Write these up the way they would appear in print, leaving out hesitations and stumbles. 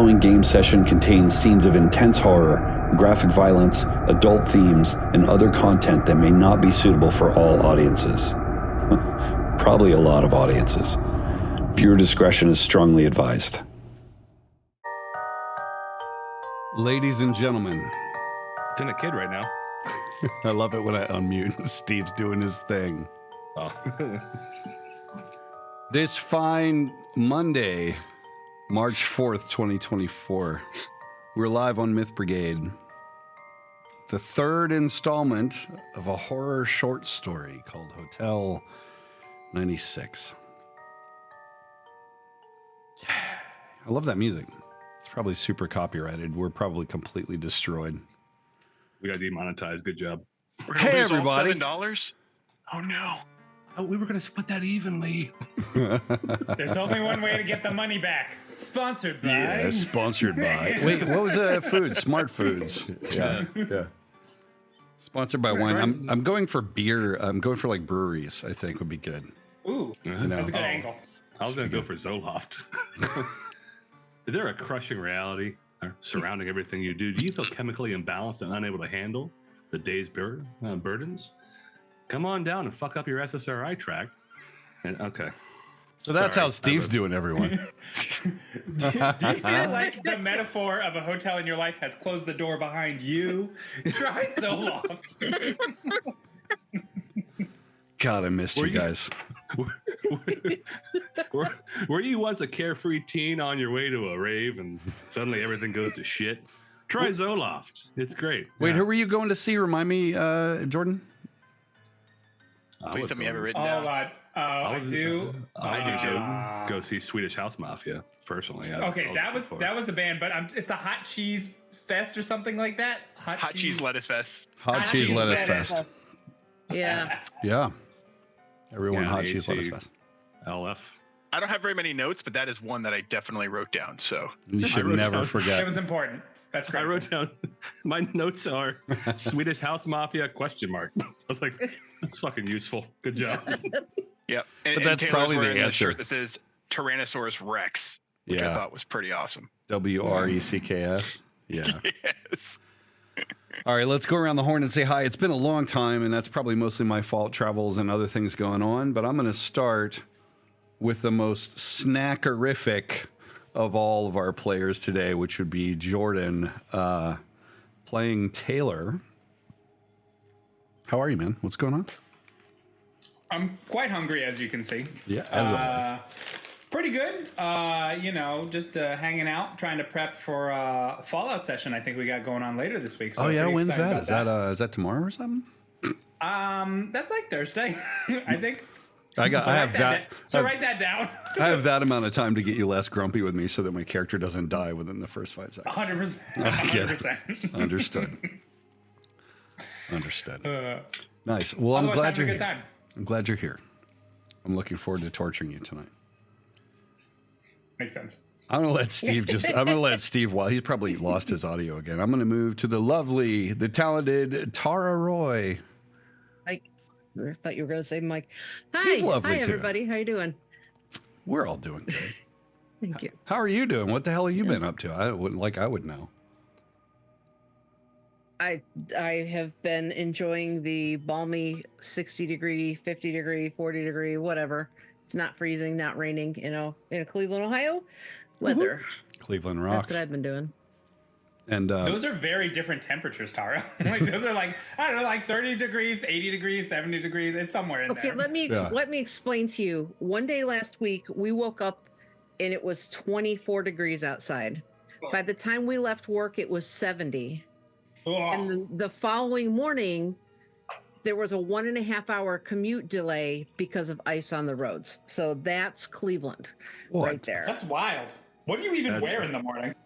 following game session contains scenes of intense horror, graphic violence, adult themes, and other content that may not be suitable for all audiences. Probably a lot of audiences. Viewer discretion is strongly advised. Ladies and gentlemen. It's in a kid right now. I love it when I unmute and Steve's doing his thing. Oh. This fine Monday, March 4th, 2024, we're live on Myth Brigade. The third installment of a horror short story called Hotel 96. Yeah, I love that music. It's probably super copyrighted. We're probably completely destroyed. We got demonetized. Good job. Hey, everybody. $7? Oh, no. Oh, we were going to split that evenly. There's only one way to get the money back. Sponsored by. Yeah, sponsored by. Wait, what was that food? Smart Foods. Yeah. Sponsored by wine. I'm going for beer. I'm going for like breweries, I think would be good. Ooh, that's a good angle. I was going to go for Zoloft. Is there a crushing reality surrounding everything you do? Do you feel chemically imbalanced and unable to handle the day's burdens? Come on down and fuck up your SSRI track. And okay. So that's how Steve's doing, everyone. Do you feel like the metaphor of a hotel in your life has closed the door behind you? Try Zoloft. God, I missed you guys. Were you once a carefree teen on your way to a rave and suddenly everything goes to shit? Try Zoloft. It's great. Wait, who were you going to see? Remind me, Jordan? Please tell me you have it written down. I do. Go see Swedish House Mafia personally. Okay, that was the band, but it's the Hot Cheese Fest or something like that. Hot Cheese Lettuce Fest. Hot Cheese Lettuce Fest. Yeah. Yeah. Everyone, Hot Cheese Lettuce Fest. LF. I don't have very many notes, but that is one that I definitely wrote down. So you should never forget. It was important. That's great. I wrote down my notes are Swedish House Mafia ? I was like, that's fucking useful. Good job. Yep. But that's probably the answer. Shirt that says Tyrannosaurus Rex, which I thought was pretty awesome. WRECKS. Yeah. Yes. All right, let's go around the horn and say hi. It's been a long time, and that's probably mostly my fault, travels and other things going on. But I'm going to start with the most snackerific of all of our players today, which would be Jordan playing Taylor. How are you, man? What's going on? I'm quite hungry, as you can see. Yeah, as always. Pretty good. Just hanging out, trying to prep for a Fallout session I think we got going on later this week. So when's that? Is that tomorrow or something? That's like Thursday, I think. I have that. So write that down. I have that amount of time to get you less grumpy with me so that my character doesn't die within the first 5 seconds. 100%. Understood. Nice. Well, I'm glad you're here. I'm glad you're here. I'm looking forward to torturing you tonight. Makes sense. I'm gonna let Steve while he's probably lost his audio again. I'm gonna move to the lovely, the talented Tara Roy. I thought you were going to say Mike. He's lovely hi too. Everybody. How you doing? We're all doing good. Thank you. How are you doing? What the hell have you been up to? I would know. I have been enjoying the balmy 60 degree, 50 degree, 40 degree, whatever. It's not freezing, not raining, in Cleveland, Ohio weather. Cleveland rocks. That's what I've been doing. And those are very different temperatures, Tara. Those are like 30 degrees, 80 degrees, 70 degrees. It's somewhere in there. Okay, let me explain to you. One day last week, we woke up and it was 24 degrees outside. By the time we left work, it was 70. And the following morning, there was a 1.5 hour commute delay because of ice on the roads. So that's Cleveland right there. That's wild. What do you even wear in the morning?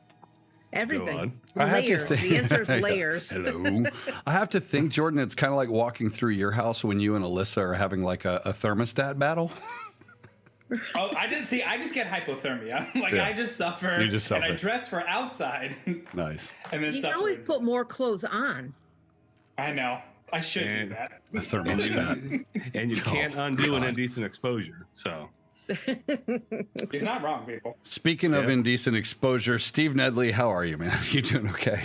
Everything. Layers. The answer is layers. Hello. I have to think, Jordan, it's kind of like walking through your house when you and Alyssa are having like a thermostat battle. Oh, I just get hypothermia. I just suffer. You just suffer. And I dress for outside. Nice. And then you can always put more clothes on. I know. I should do that. A thermostat. And you can't undo an indecent exposure. So He's not wrong, people. Speaking of indecent exposure, Steve Nedley, how are you, man? You doing okay?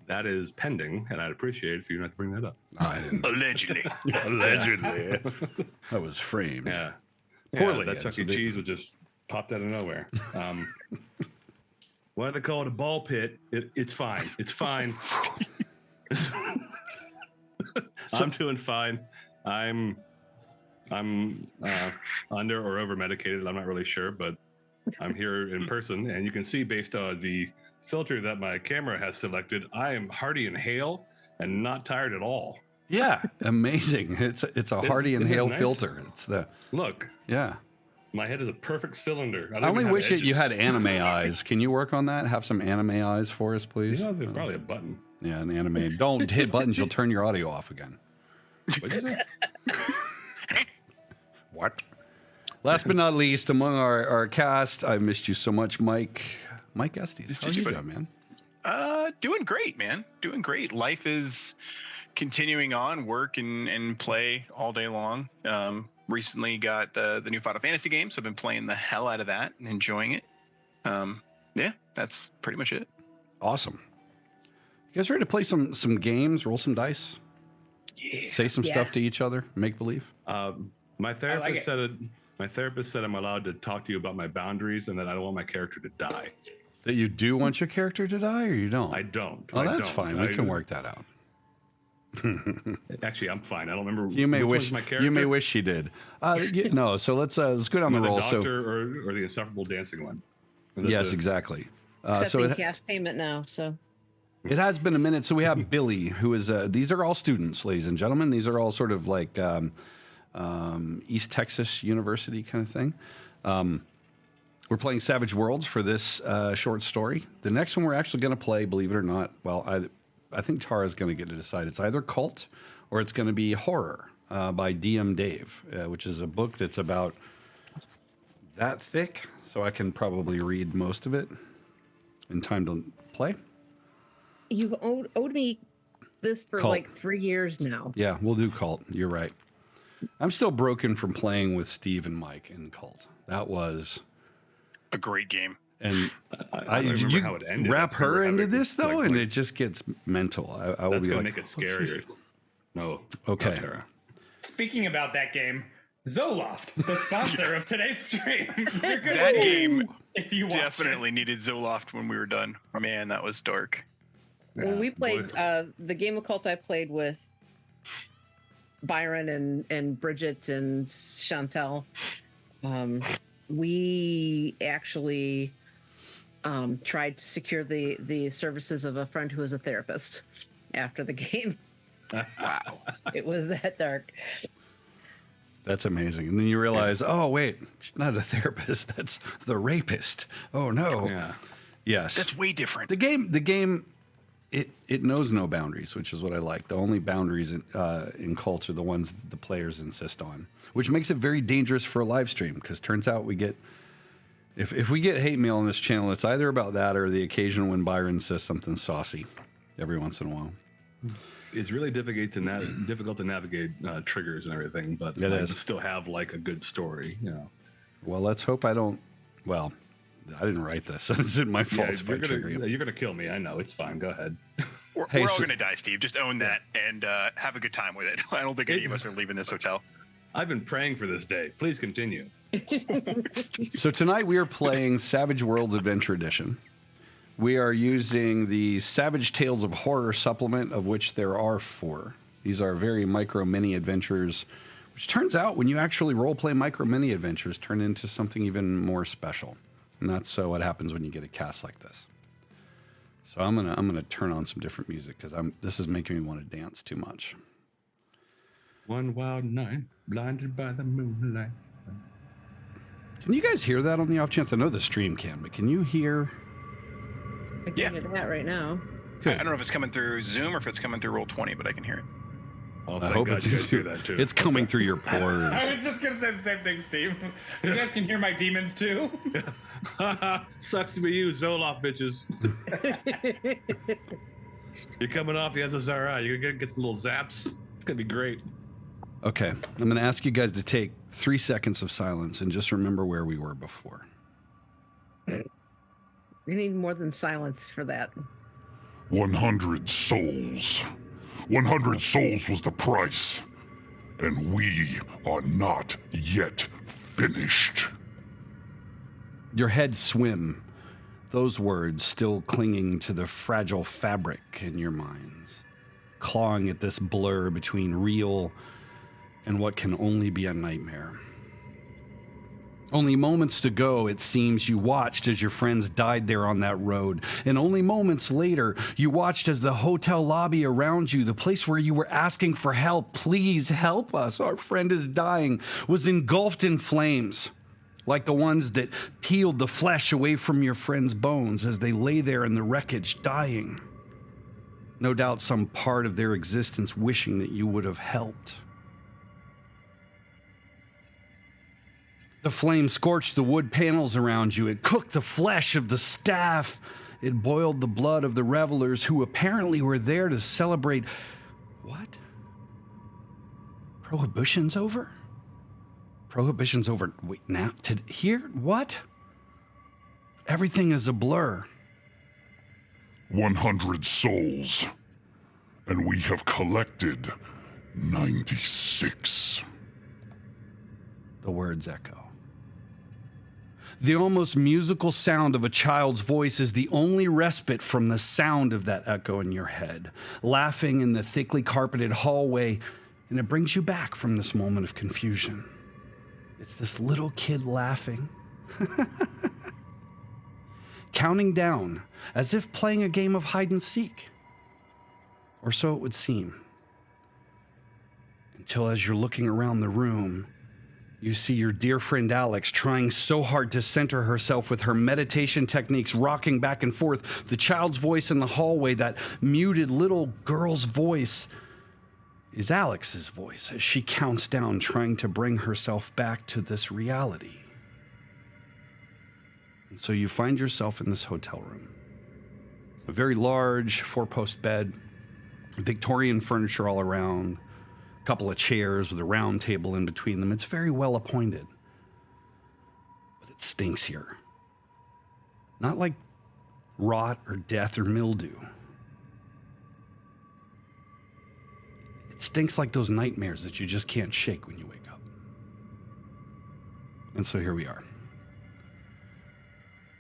That is pending, and I'd appreciate it if you not to bring that up. I didn't. Allegedly. Allegedly. That was framed. Yeah. Poorly. That Chuck E. Cheese would just popped out of nowhere. Why do they call it a ball pit? It's fine. It's fine. I'm doing fine. I'm under or over medicated. I'm not really sure, but I'm here in person, and you can see based on the filter that my camera has selected, I am hearty and hale and not tired at all. Yeah, amazing. It's a Hardy and isn't it Hale nice? filter. It's the Look, yeah. my head is a perfect cylinder. I only wish you had anime eyes. Can you work on that? Have some anime eyes for us, please? You know, there's probably a button. Yeah, an anime. Don't hit buttons. You'll turn your audio off again. What'd you say? What? Last but not least, among our cast, I've missed you so much, Mike. Mike Estes. How are you doing, man? Doing great, man. Doing great. Life is continuing on, work and play all day long. Recently got the new Final Fantasy game, so I've been playing the hell out of that and enjoying it. Yeah, that's pretty much it. Awesome. You guys ready to play some games, roll some dice? Yeah. Say some stuff to each other, make believe? My therapist like My therapist said I'm allowed to talk to you about my boundaries and that I don't want my character to die. That you do want your character to die, or you don't? I don't. Oh, I that's don't. fine. We can work that out. Actually, I'm fine. I don't remember. You may which wish. one's my character. You may wish she did. No. So let's go down the Am I roll. the doctor or the insufferable dancing one? Yes, exactly. Accepting cash payment now. So it has been a minute. So we have Billy, who is. These are all students, ladies and gentlemen. These are all sort of like East Texas University kind of thing. We're playing Savage Worlds for this short story. The next one we're actually going to play, believe it or not, well, I think Tara's going to get to decide. It's either Cult or it's going to be Horror by DM Dave, which is a book that's about that thick, so I can probably read most of it in time to play. you've owed me this for Cult. like 3 years now. Yeah, we'll do Cult. You're right. I'm still broken from playing with Steve and Mike in Cult. That was A great game. And I don't remember how it ended. wrap I remember her into having, this though, like, and it just gets mental. I will That's be gonna like, make it scarier. No. Okay. no, Tara. Speaking about that game, Zoloft, the sponsor of today's stream. You're good That game if you watch definitely needed Zoloft when we were done. Man, that was dark. When we boy. played the game of Cult, I played with Byron and Bridget and Chantel. We actually tried to secure the services of a friend who was a therapist after the game. Wow. It was that dark. that's amazing. And then you realize, oh wait, she's not a therapist. That's the rapist. Oh no. Yeah. Yes. That's way different. The game, it knows no boundaries, which is what I like. The only boundaries in Cult are the ones that the players insist on, which makes it very dangerous for a live stream. Because turns out we get, if we get hate mail on this channel, it's either about that or the occasion when Byron says something saucy every once in a while. It's really difficult to navigate triggers and everything, but It is. still have like a good story. You know. Well, let's hope I don't. Well, I didn't write this. It's in my fault if I trigger you. You're gonna kill me. I know. It's fine. Go ahead. We're Hey, all so- going to die, Steve. Just own that and have a good time with it. I don't think any of us are leaving this hotel. I've been praying for this day. Please continue. So tonight we are playing Savage Worlds Adventure Edition. We are using the Savage Tales of Horror supplement, of which there are 4. These are very micro mini adventures, which turns out when you actually roleplay micro mini adventures turn into something even more special. And that's what happens when you get a cast like this. So I'm gonna turn on some different music because this is making me want to dance too much. One wild night, blinded by the moonlight. Can you guys hear that on the off chance? I know the stream can, but can you hear? I can Yeah. hear that right now. I don't know if it's coming through Zoom or if it's coming through Roll20, but I can hear it. Oh, I thank hope God it's you guys hear that too. It's coming through your I pores. was just gonna say the same thing, Steve. You guys can hear my demons too. Sucks to be you, Zoloft bitches. You're coming off the SSRI. You're gonna get some little zaps. It's gonna be great. Okay, I'm going to ask you guys to take 3 seconds of silence, and just remember where we were before. We need more than silence for that. 100 souls. 100 souls was the price. And we are not yet finished. Your heads swim, those words still clinging to the fragile fabric in your minds, clawing at this blur between real and what can only be a nightmare. Only moments to go, it seems, you watched as your friends died there on that road. And only moments later, you watched as the hotel lobby around you, the place where you were asking for help, please help us, our friend is dying, was engulfed in flames, like the ones that peeled the flesh away from your friend's bones as they lay there in the wreckage, dying. No doubt some part of their existence wishing that you would have helped. The flame scorched the wood panels around you. It cooked the flesh of the staff. It boiled the blood of the revelers who apparently were there to celebrate. What? Prohibition's over? Prohibition's over. Wait, now? Here? What? Everything is a blur. 100 souls. And we have collected 96. The words echo. The almost musical sound of a child's voice is the only respite from the sound of that echo in your head, laughing in the thickly carpeted hallway, and it brings you back from this moment of confusion. It's this little kid laughing, counting down as if playing a game of hide and seek, or so it would seem. Until as you're looking around the room, you see your dear friend Alex trying so hard to center herself with her meditation techniques, rocking back and forth. The child's voice in the hallway, that muted little girl's voice, is Alex's voice as she counts down, trying to bring herself back to this reality. And so you find yourself in this hotel room. A very large 4-post bed, Victorian furniture all around, couple of chairs with a round table in between them. It's very well appointed. But it stinks here. Not like rot or death or mildew. It stinks like those nightmares that you just can't shake when you wake up. And so here we are.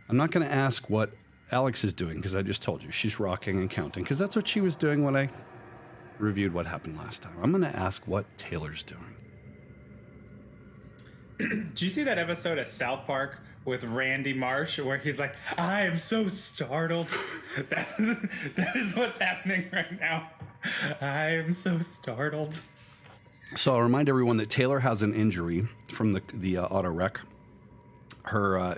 I'm not going to ask what Alex is doing because I just told you she's rocking and counting because that's what she was doing when I reviewed what happened last time. I'm going to ask what Taylor's doing. Did you see that episode of South Park with Randy Marsh where he's like, I am so startled? That is what's happening right now. I am so startled. So I'll remind everyone that Taylor has an injury from the auto wreck.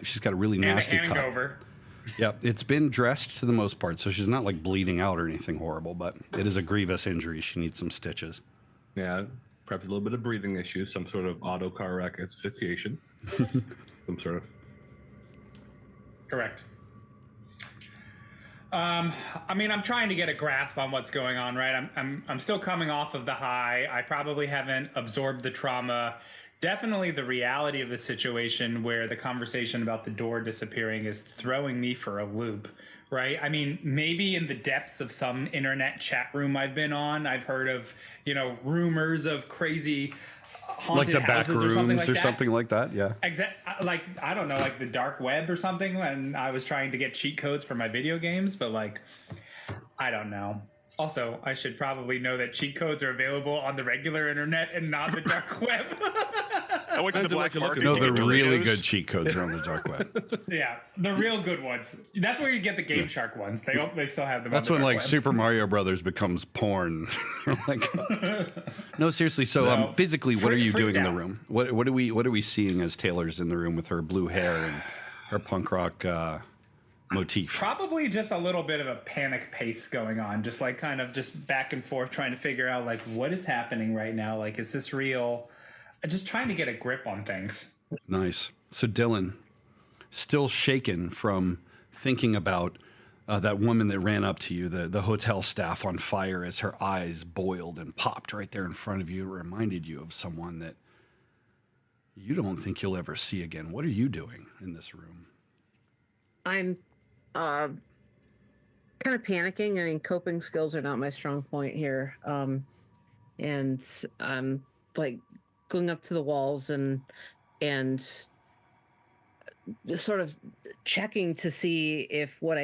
She's got a really nasty cut. Hangover. Yep, it's been dressed to the most part, so she's not like bleeding out or anything horrible, but it is a grievous injury. She needs some stitches. Yeah, perhaps a little bit of breathing issues, some sort of auto car wreck asphyxiation. Some sort of. Correct. I mean, I'm trying to get a grasp on what's going on, right? I'm still coming off of the high. I probably haven't absorbed the trauma. Definitely the reality of the situation where the conversation about the door disappearing is throwing me for a loop, right? I mean, maybe in the depths of some internet chat room I've been on, I've heard of, rumors of crazy haunted like the back houses rooms or something like that. Yeah. Like, I don't know, like the dark web or something when I was trying to get cheat codes for my video games, but like, I don't know. Also, I should probably know that cheat codes are available on the regular internet and not the dark web. I went to the black market. No, to the get really Doritos. good cheat codes are on the dark web. Yeah, the real good ones. That's where you get the Game Shark ones. They still have them. That's on the when dark like web. Super Mario Brothers becomes porn. No, seriously. So physically, what are you doing in the room? What are we seeing as Taylor's in the room with her blue hair and her punk rock motif? Probably just a little bit of a panic pace going on, just like kind of just back and forth, trying to figure out like what is happening right now. Like, is this real? Just trying to get a grip on things. Nice. So Dylan, still shaken from thinking about that woman that ran up to you, the hotel staff on fire as her eyes boiled and popped right there in front of you. It reminded you of someone that you don't think you'll ever see again. What are you doing in this room? I'm kind of panicking. I mean, coping skills are not my strong point here. And I'm like going up to the walls and just sort of checking to see if what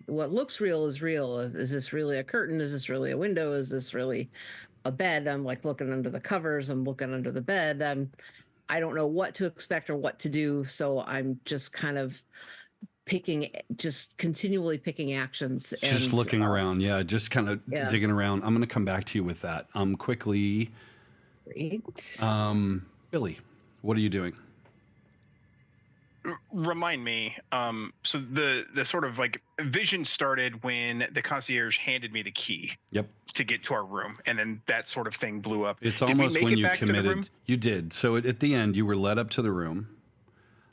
looks real is real. Is this really a curtain? Is this really a window? Is this really a bed? I'm like looking under the covers. I'm looking under the bed. I don't know what to expect or what to do. So I'm just kind of continually picking actions. Just and, looking around. Yeah. Just kind of yeah. digging around. I'm going to come back to you with that. Quickly. Great. Billy, what are you doing? Remind me. So the sort of like vision started when the concierge handed me the key. Yep. To get to our room, and then that sort of thing blew up. It's Did we almost make when it you back to the room? committed. You did. So at the end, you were led up to the room.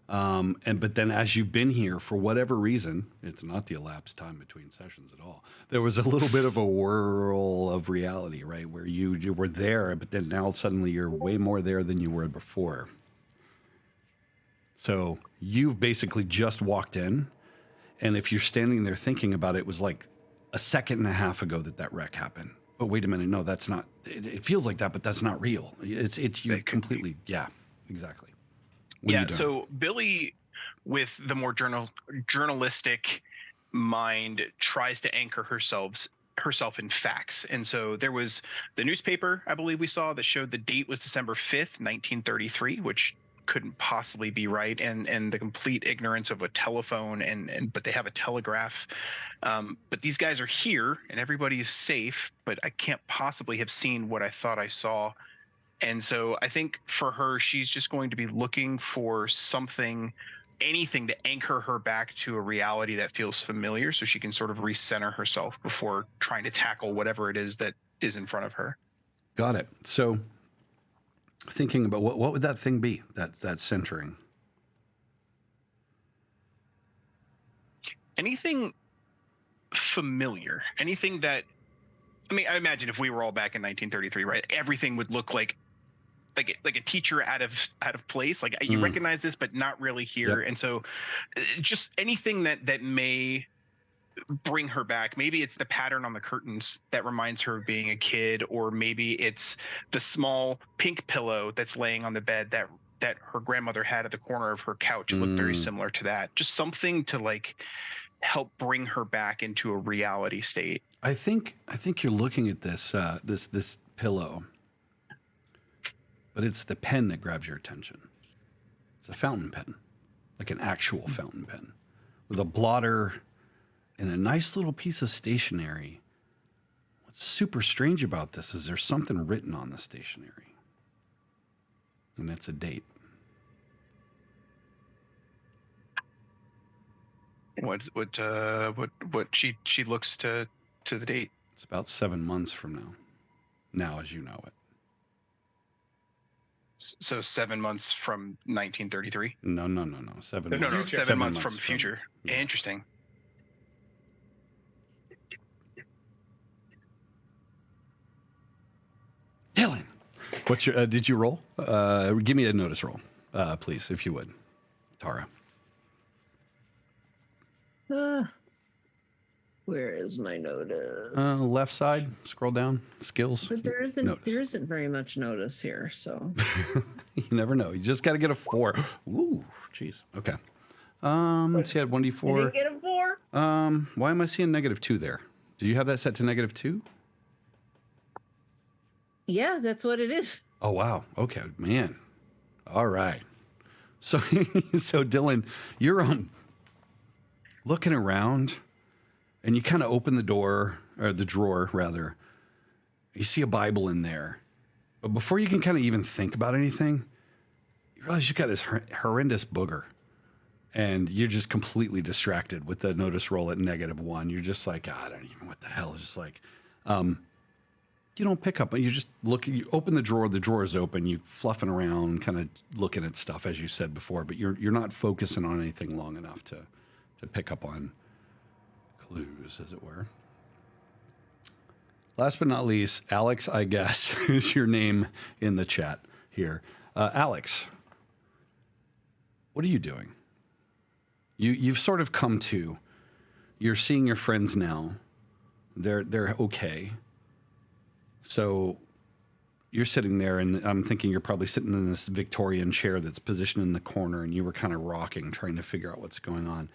But then as you've been here for whatever reason, it's not the elapsed time between sessions at all. There was a little bit of a whirl of reality, right? Where you were there, but then now suddenly you're way more there than you were before. So you've basically just walked in. And if you're standing there thinking about it, it was like a second and a half ago that wreck happened. But wait a minute, no, that's not. It feels like that, but that's not real. It's you completely. Yeah, exactly. Yeah. So Billy, with the more journalistic mind, tries to anchor herself in facts. And so there was the newspaper, I believe we saw, that showed the date was December 5th, 1933, which couldn't possibly be right, and the complete ignorance of a telephone but they have a telegraph. But these guys are here and everybody is safe, but I can't possibly have seen what I thought I saw. And so I think for her, she's just going to be looking for anything to anchor her back to a reality that feels familiar, so she can sort of recenter herself before trying to tackle whatever it is that is in front of her. Got it. So thinking about what would that thing be, that centering? Anything familiar, anything that, I mean, I imagine if we were all back in 1933, right, everything would look like a teacher out of place. Like you recognize this, but not really here. Yep. And so just anything that may bring her back. Maybe it's the pattern on the curtains that reminds her of being a kid, or maybe it's the small pink pillow that's laying on the bed that her grandmother had at the corner of her couch. It looked very similar to that. Just something to like help bring her back into a reality state. I think you're looking at this this pillow, but it's the pen that grabs your attention. It's a fountain pen, like an actual fountain pen, with a blotter and a nice little piece of stationery. What's super strange about this is there's something written on the stationery, and that's a date. What she looks to the date? It's about 7 months from now as you know it. So 7 months from 1933? No. 7 months. No, 7 months from future. Yeah. Interesting. Dylan, what's your? Did you roll? Give me a notice roll, please, if you would, Tara. Where is my notice? Left side. Scroll down. Skills. But there isn't very much notice here, so. You never know. You just got to get a 4. Ooh, jeez. Okay. Let's see. I had 1d4. You didn't get a 4? Why am I seeing -2 there? Do you have that set to -2? Yeah, that's what it is. Oh wow. Okay, man. All right. So Dylan, you're looking around, and you kind of open the door, or the drawer rather. You see a Bible in there, but before you can kind of even think about anything, you realize you've got this horrendous booger, and you're just completely distracted with the notice roll at -1. You're just like, I don't even, what the hell? It's just like, you don't pick up, but you just look, you open the drawer is open, you fluffing around, kind of looking at stuff, as you said before, but you're not focusing on anything long enough to pick up on clues, as it were. Last but not least, Alex, I guess, is your name in the chat here. Alex, What are you doing? You've sort of come to. You're seeing your friends now. They're okay. So you're sitting there, and I'm thinking you're probably sitting in this Victorian chair that's positioned in the corner, and you were kind of rocking, trying to figure out what's going on.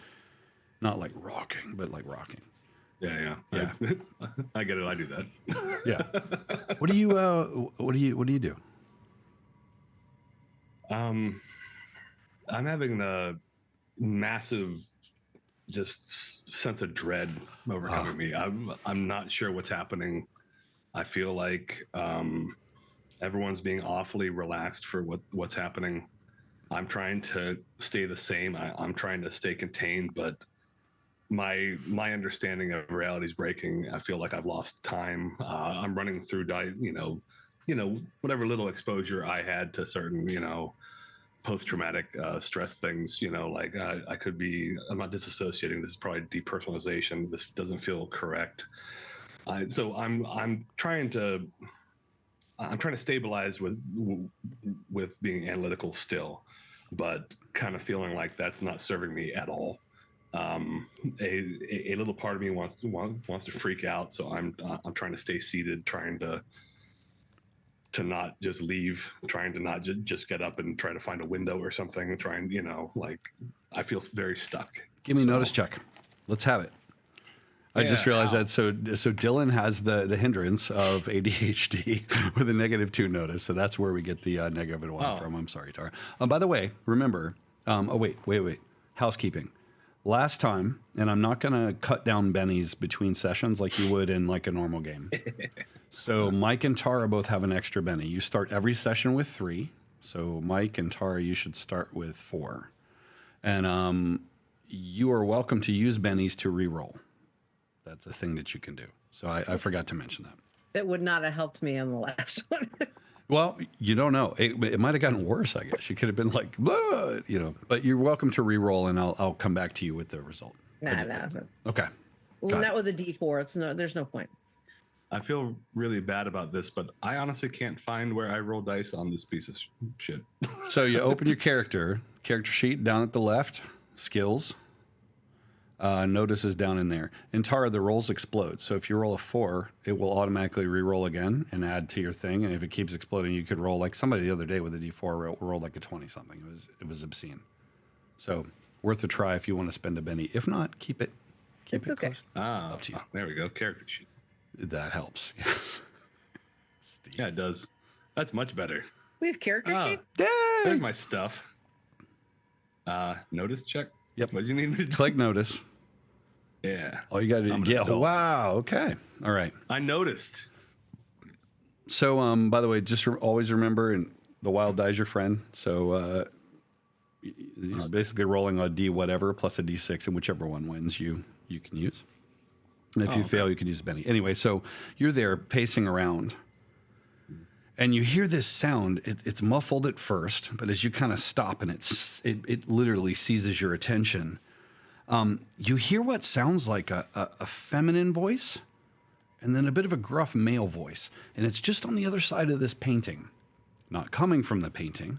Not like rocking, but like rocking. Yeah. I get it. I do that. Yeah. What do you do? I'm having a massive just sense of dread overcoming me. I'm not sure what's happening. I feel like everyone's being awfully relaxed for what's happening. I'm trying to stay the same. I'm trying to stay contained, but my understanding of reality is breaking. I feel like I've lost time. I'm running through whatever little exposure I had to certain post-traumatic stress things, like I could be, I'm not disassociating. This is probably depersonalization. This doesn't feel correct. So I'm trying to stabilize with being analytical still, but kind of feeling like that's not serving me at all. A little part of me wants to freak out. So I'm trying to stay seated, trying to not just leave, trying to not just get up and try to find a window or something, and trying, I feel very stuck. Give me a notice check. Let's have it. I just realized that. So Dylan has the hindrance of ADHD with a -2 notice. So that's where we get the -1 from. I'm sorry, Tara. By the way, remember, wait. Housekeeping. Last time, and I'm not going to cut down bennies between sessions like you would in like a normal game. So Mike and Tara both have an extra benny. You start every session with 3. So Mike and Tara, you should start with 4. And you are welcome to use bennies to re-roll. That's a thing that you can do. So I forgot to mention that. That would not have helped me on the last one. Well, you don't know. It might have gotten worse, I guess. You could have been like, but you're welcome to re-roll, and I'll come back to you with the result. Nah. Okay. Well, not with a D4. There's no point. I feel really bad about this, but I honestly can't find where I roll dice on this piece of shit. So you open your character sheet down at the left, skills. Notice is down in there. In Tara, the rolls explode. So if you roll a 4, it will automatically re-roll again and add to your thing. And if it keeps exploding, you could roll like somebody the other day with a D4 rolled like a 20 something. It was obscene. So worth a try if you want to spend a benny. If not, keep it. It's okay. Close. Up to you. There we go. Character sheet. That helps. Yes. Yeah, it does. That's much better. We have character sheets? There's my stuff. Notice check. Yep. What do you need me to do? Click notice. Yeah. All you got to do. Yeah. Wow. Okay. All right. I noticed. So, by the way, just always remember, and the wild die is your friend. So, you're basically rolling a D whatever plus a D6, and whichever one wins, you can use. And if you fail, you can use Benny. Anyway, so you're there pacing around, and you hear this sound. It's muffled at first, but as you kind of stop, and it literally seizes your attention. You hear what sounds like a feminine voice, and then a bit of a gruff male voice, and it's just on the other side of this painting, not coming from the painting.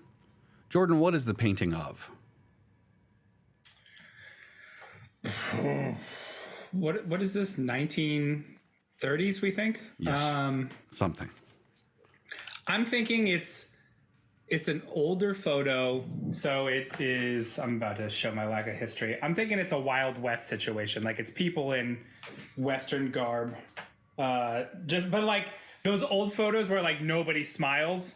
Jordan, what is the painting of? What is this? 1930s, we think? Yes. Something. I'm thinking it's an older photo, so it is. I'm about to show my lack of history. I'm thinking it's a Wild West situation, like it's people in Western garb, but like those old photos where like nobody smiles.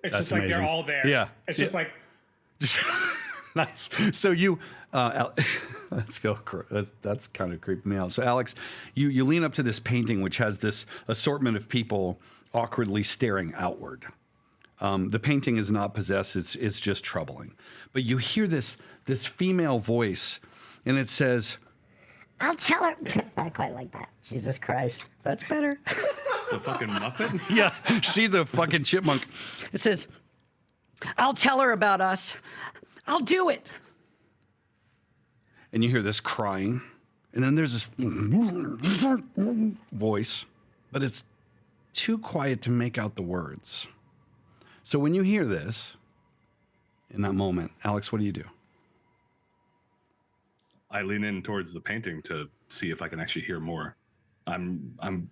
It's That's just like amazing. They're all there. Yeah. It's just like. Nice. So you, let's go. That's kind of creeping me out. So Alex, you lean up to this painting, which has this assortment of people awkwardly staring outward. The painting is not possessed. It's just troubling. But you hear this female voice, and it says, "I'll tell her." I quite like that. Jesus Christ. That's better. The fucking Muppet? yeah, she's a fucking chipmunk. It says, "I'll tell her about us. I'll do it." And you hear this crying, and then there's this voice, but it's too quiet to make out the words. So when you hear this, in that moment. Alex, what do you do? I lean in towards the painting to see if I can actually hear more. I'm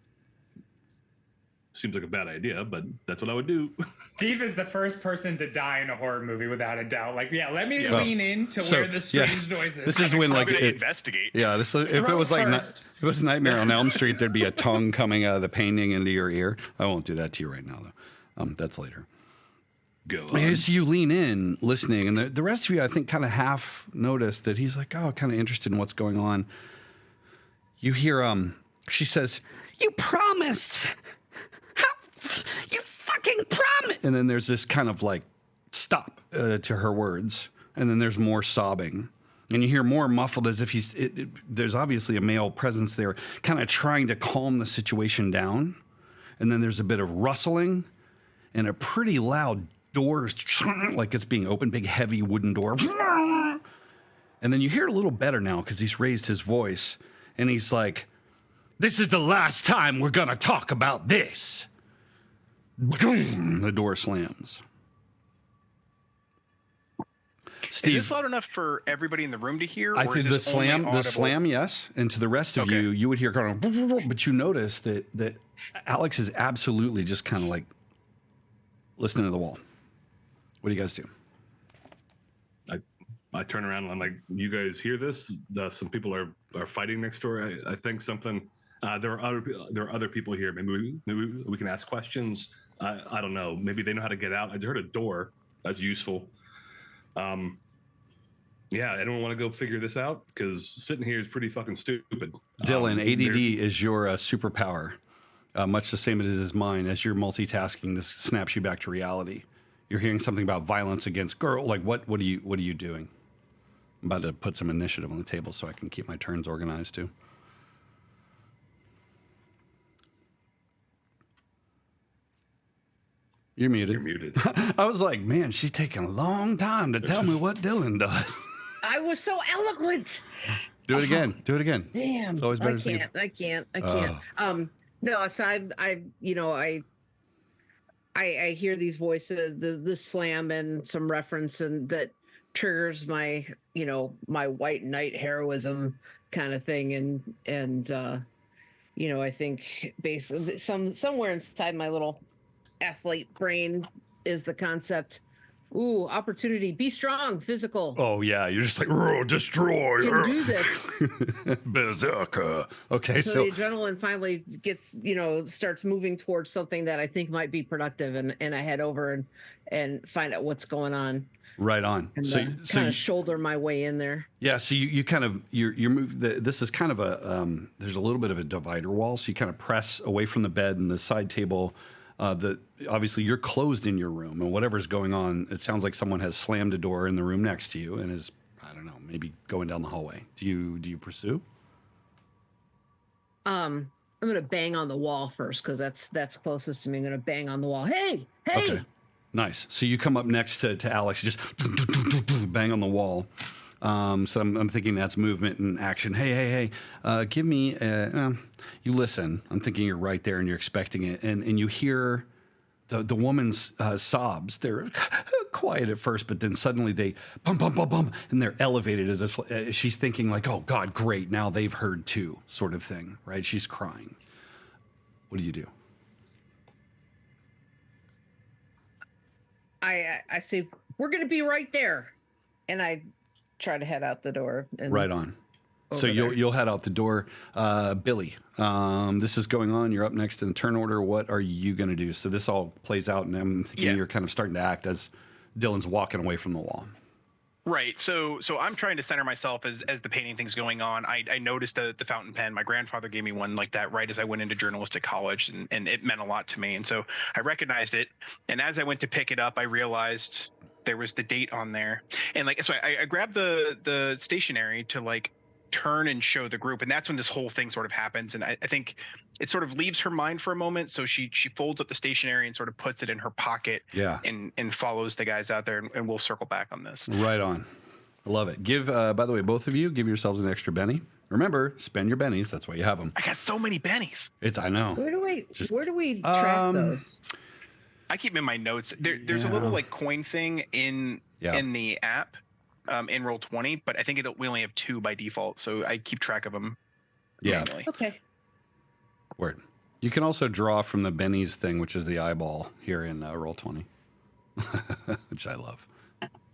seems like a bad idea, but that's what I would do. Steve is the first person to die in a horror movie without a doubt. Like, yeah, let me lean in to where the strange noise is. This is when like investigate. Yeah, this if it was like if it was Nightmare on Elm Street, there'd be a tongue coming out of the painting into your ear. I won't do that to you right now, though. That's later. Go on. So you lean in, listening, and the rest of you, I think, kind of half notice that he's like, oh, kind of interested in what's going on. You hear, she says, You promised. How? You fucking promised. and then there's this kind of like stop to her words, and then there's more sobbing. And you hear more muffled as if there's obviously a male presence there, kind of trying to calm the situation down. And then there's a bit of rustling and a pretty loud door, like it's being opened, big, heavy wooden door. And then you hear it a little better now because he's raised his voice. And he's like, this is the last time we're going to talk about this. The door slams. Steve, Is this loud enough for everybody in the room to hear? I or think is this only audible? the slam, yes. And to the rest of you, you would hear going, but you notice that Alex is absolutely just kind of like listening to the wall. What do you guys do? I turn around and I'm like, you guys hear this? Some people are fighting next door. I think something. There are other people here. Maybe we can ask questions. I don't know. Maybe they know how to get out. I heard a door. That's useful. Yeah, anyone want to go figure this out? Because sitting here is pretty fucking stupid. Dylan, ADD is your superpower, much the same as it is mine. As you're multitasking, this snaps you back to reality. You're hearing something about violence against girl. Like what are you doing? I'm about to put some initiative on the table so I can keep my turns organized too. You're muted. You're muted. I was like, man, she's taking a long time to tell me what Dylan does. I was so eloquent. Do it again. Do it again. Damn. It's always better. I can't. No, so I hear these voices, the slam and some reference, and that triggers my, my white knight heroism kind of thing. And I think basically somewhere inside my little athlete brain is the concept. Ooh, opportunity. Be strong, physical. Oh, yeah. You're just like, destroy. Can do this. Berserker. Okay, so the adrenaline finally gets, starts moving towards something that I think might be productive. And I head over and find out what's going on. Right on. And kind of shoulder my way in there. Yeah. So you kind of, you're moving. This is kind of there's a little bit of a divider wall. So you kind of press away from the bed and the side table. Obviously you're closed in your room, and whatever's going on, it sounds like someone has slammed a door in the room next to you and is, I don't know, maybe going down the hallway. Do you pursue? I'm gonna bang on the wall first because that's closest to me. I'm gonna bang on the wall. Hey. Okay. Nice. So you come up next to Alex, you just bang on the wall. So I'm thinking that's movement and action. Hey, give me, you listen. I'm thinking you're right there and you're expecting it. And you hear the woman's sobs. They're quiet at first, but then suddenly they bum, bum, bum, bum, and they're elevated as if she's thinking like, oh God, great. Now they've heard too, sort of thing, right? She's crying. What do you do? I say, we're going to be right there. And I try to head out the door. Right on. So you'll head out the door. Billy, this is going on. You're up next in the turn order. What are you going to do? So this all plays out, and I'm thinking you're kind of starting to act as Dylan's walking away from the wall. Right. So I'm trying to center myself as the painting thing's going on. I noticed the fountain pen. My grandfather gave me one like that right as I went into journalistic college, and it meant a lot to me. And so I recognized it. And as I went to pick it up, I realized there was the date on there. And so I grabbed the stationery to like turn and show the group. And that's when this whole thing sort of happens. And I think it sort of leaves her mind for a moment. So she folds up the stationery and sort of puts it in her pocket. Yeah. And follows the guys out there, and we'll circle back on this. Right on. I love it. Give, by the way, both of you, give yourselves an extra Benny. Remember, spend your bennies. That's why you have them. I got so many bennies. I know. Where do we track those? I keep them in my notes. There's a little like coin thing in in the app in Roll20, but I think we only have 2 by default, so I keep track of them manually. Okay. Word. You can also draw from the Benny's thing, which is the eyeball here in Roll20, which I love.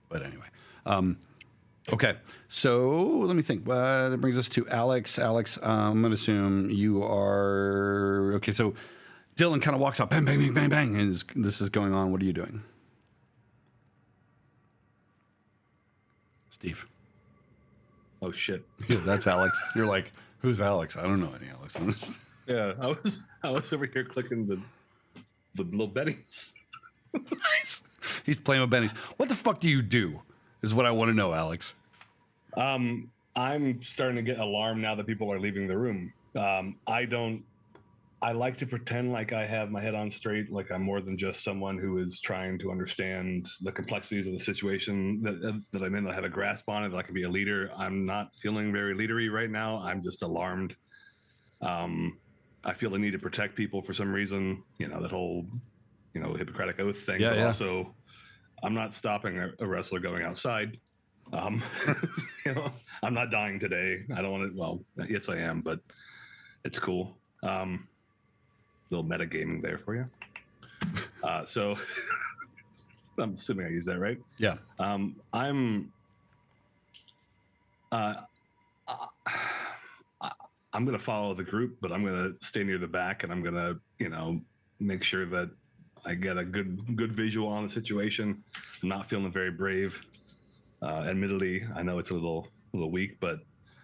But anyway. Okay, so let me think. That brings us to Alex. Alex, I'm going to assume you are... Okay, so Dylan kind of walks up, bang, bang, bang, bang, bang, and this is going on. What are you doing? Steve. Oh, shit. Yeah, that's Alex. You're like, who's Alex? I don't know any Alex. Yeah, I was over here clicking the little Bennies. Nice. He's playing with Benny's. What the fuck do you do? Is what I want to know, Alex. I'm starting to get alarmed now that people are leaving the room. I like to pretend like I have my head on straight, like I'm more than just someone who is trying to understand the complexities of the situation that I'm in. I have a grasp on it, that I can be a leader. I'm not feeling very leadery right now. I'm just alarmed. I feel the need to protect people for some reason, that whole, Hippocratic Oath thing. Yeah, but yeah. Also, I'm not stopping a wrestler going outside. I'm not dying today. I don't want to. Well, yes, I am, but it's cool. Little metagaming there for you. So I'm assuming I use that right. Yeah. I'm going to follow the group, but I'm going to stay near the back, and I'm going to, make sure that I get a good visual on the situation. I'm not feeling very brave. Admittedly, I know it's a little weak, but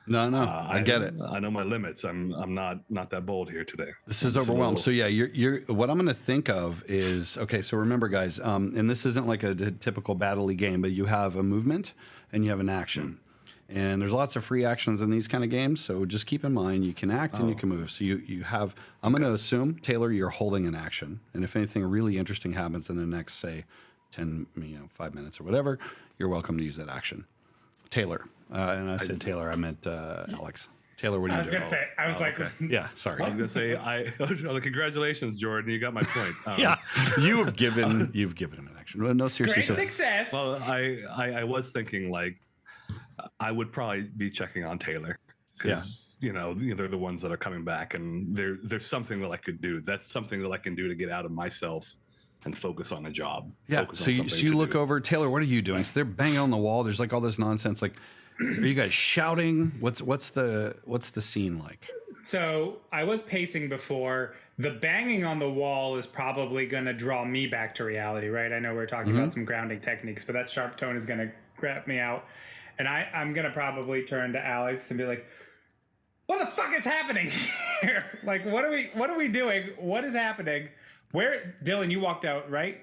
No, I get it. I know my limits. I'm not that bold here today. This is overwhelmed. So yeah, you're what I'm going to think of is, okay, so remember guys, and this isn't like a typical battle-y game, but you have a movement and you have an action. And there's lots of free actions in these kind of games, so just keep in mind you can act and you can move. So you have, I'm going to assume, Taylor, you're holding an action. And if anything really interesting happens in the next, say, 5 minutes or whatever, you're welcome to use that action. Taylor. And I said Taylor, I meant Alex. Taylor, what do you do? I was going to say, I was like... Okay. Yeah, sorry. I was going to say, congratulations, Jordan. You got my point. Yeah, you've given him an action. No, seriously. Great success. Well, I was thinking, like, I would probably be checking on Taylor because they're the ones that are coming back, and there's something that I could do. That's something that I can do to get out of myself and focus on a job. Yeah. So you look over, Taylor. What are you doing? So they're banging on the wall. There's like all this nonsense. Like, are you guys shouting? What's the scene like? So I was pacing before. The banging on the wall is probably going to draw me back to reality, right? I know we're talking about some grounding techniques, but that sharp tone is going to grab me out. And I'm going to probably turn to Alex and be like, what the fuck is happening here? Like, what are we doing? What is happening? Dylan, you walked out, right?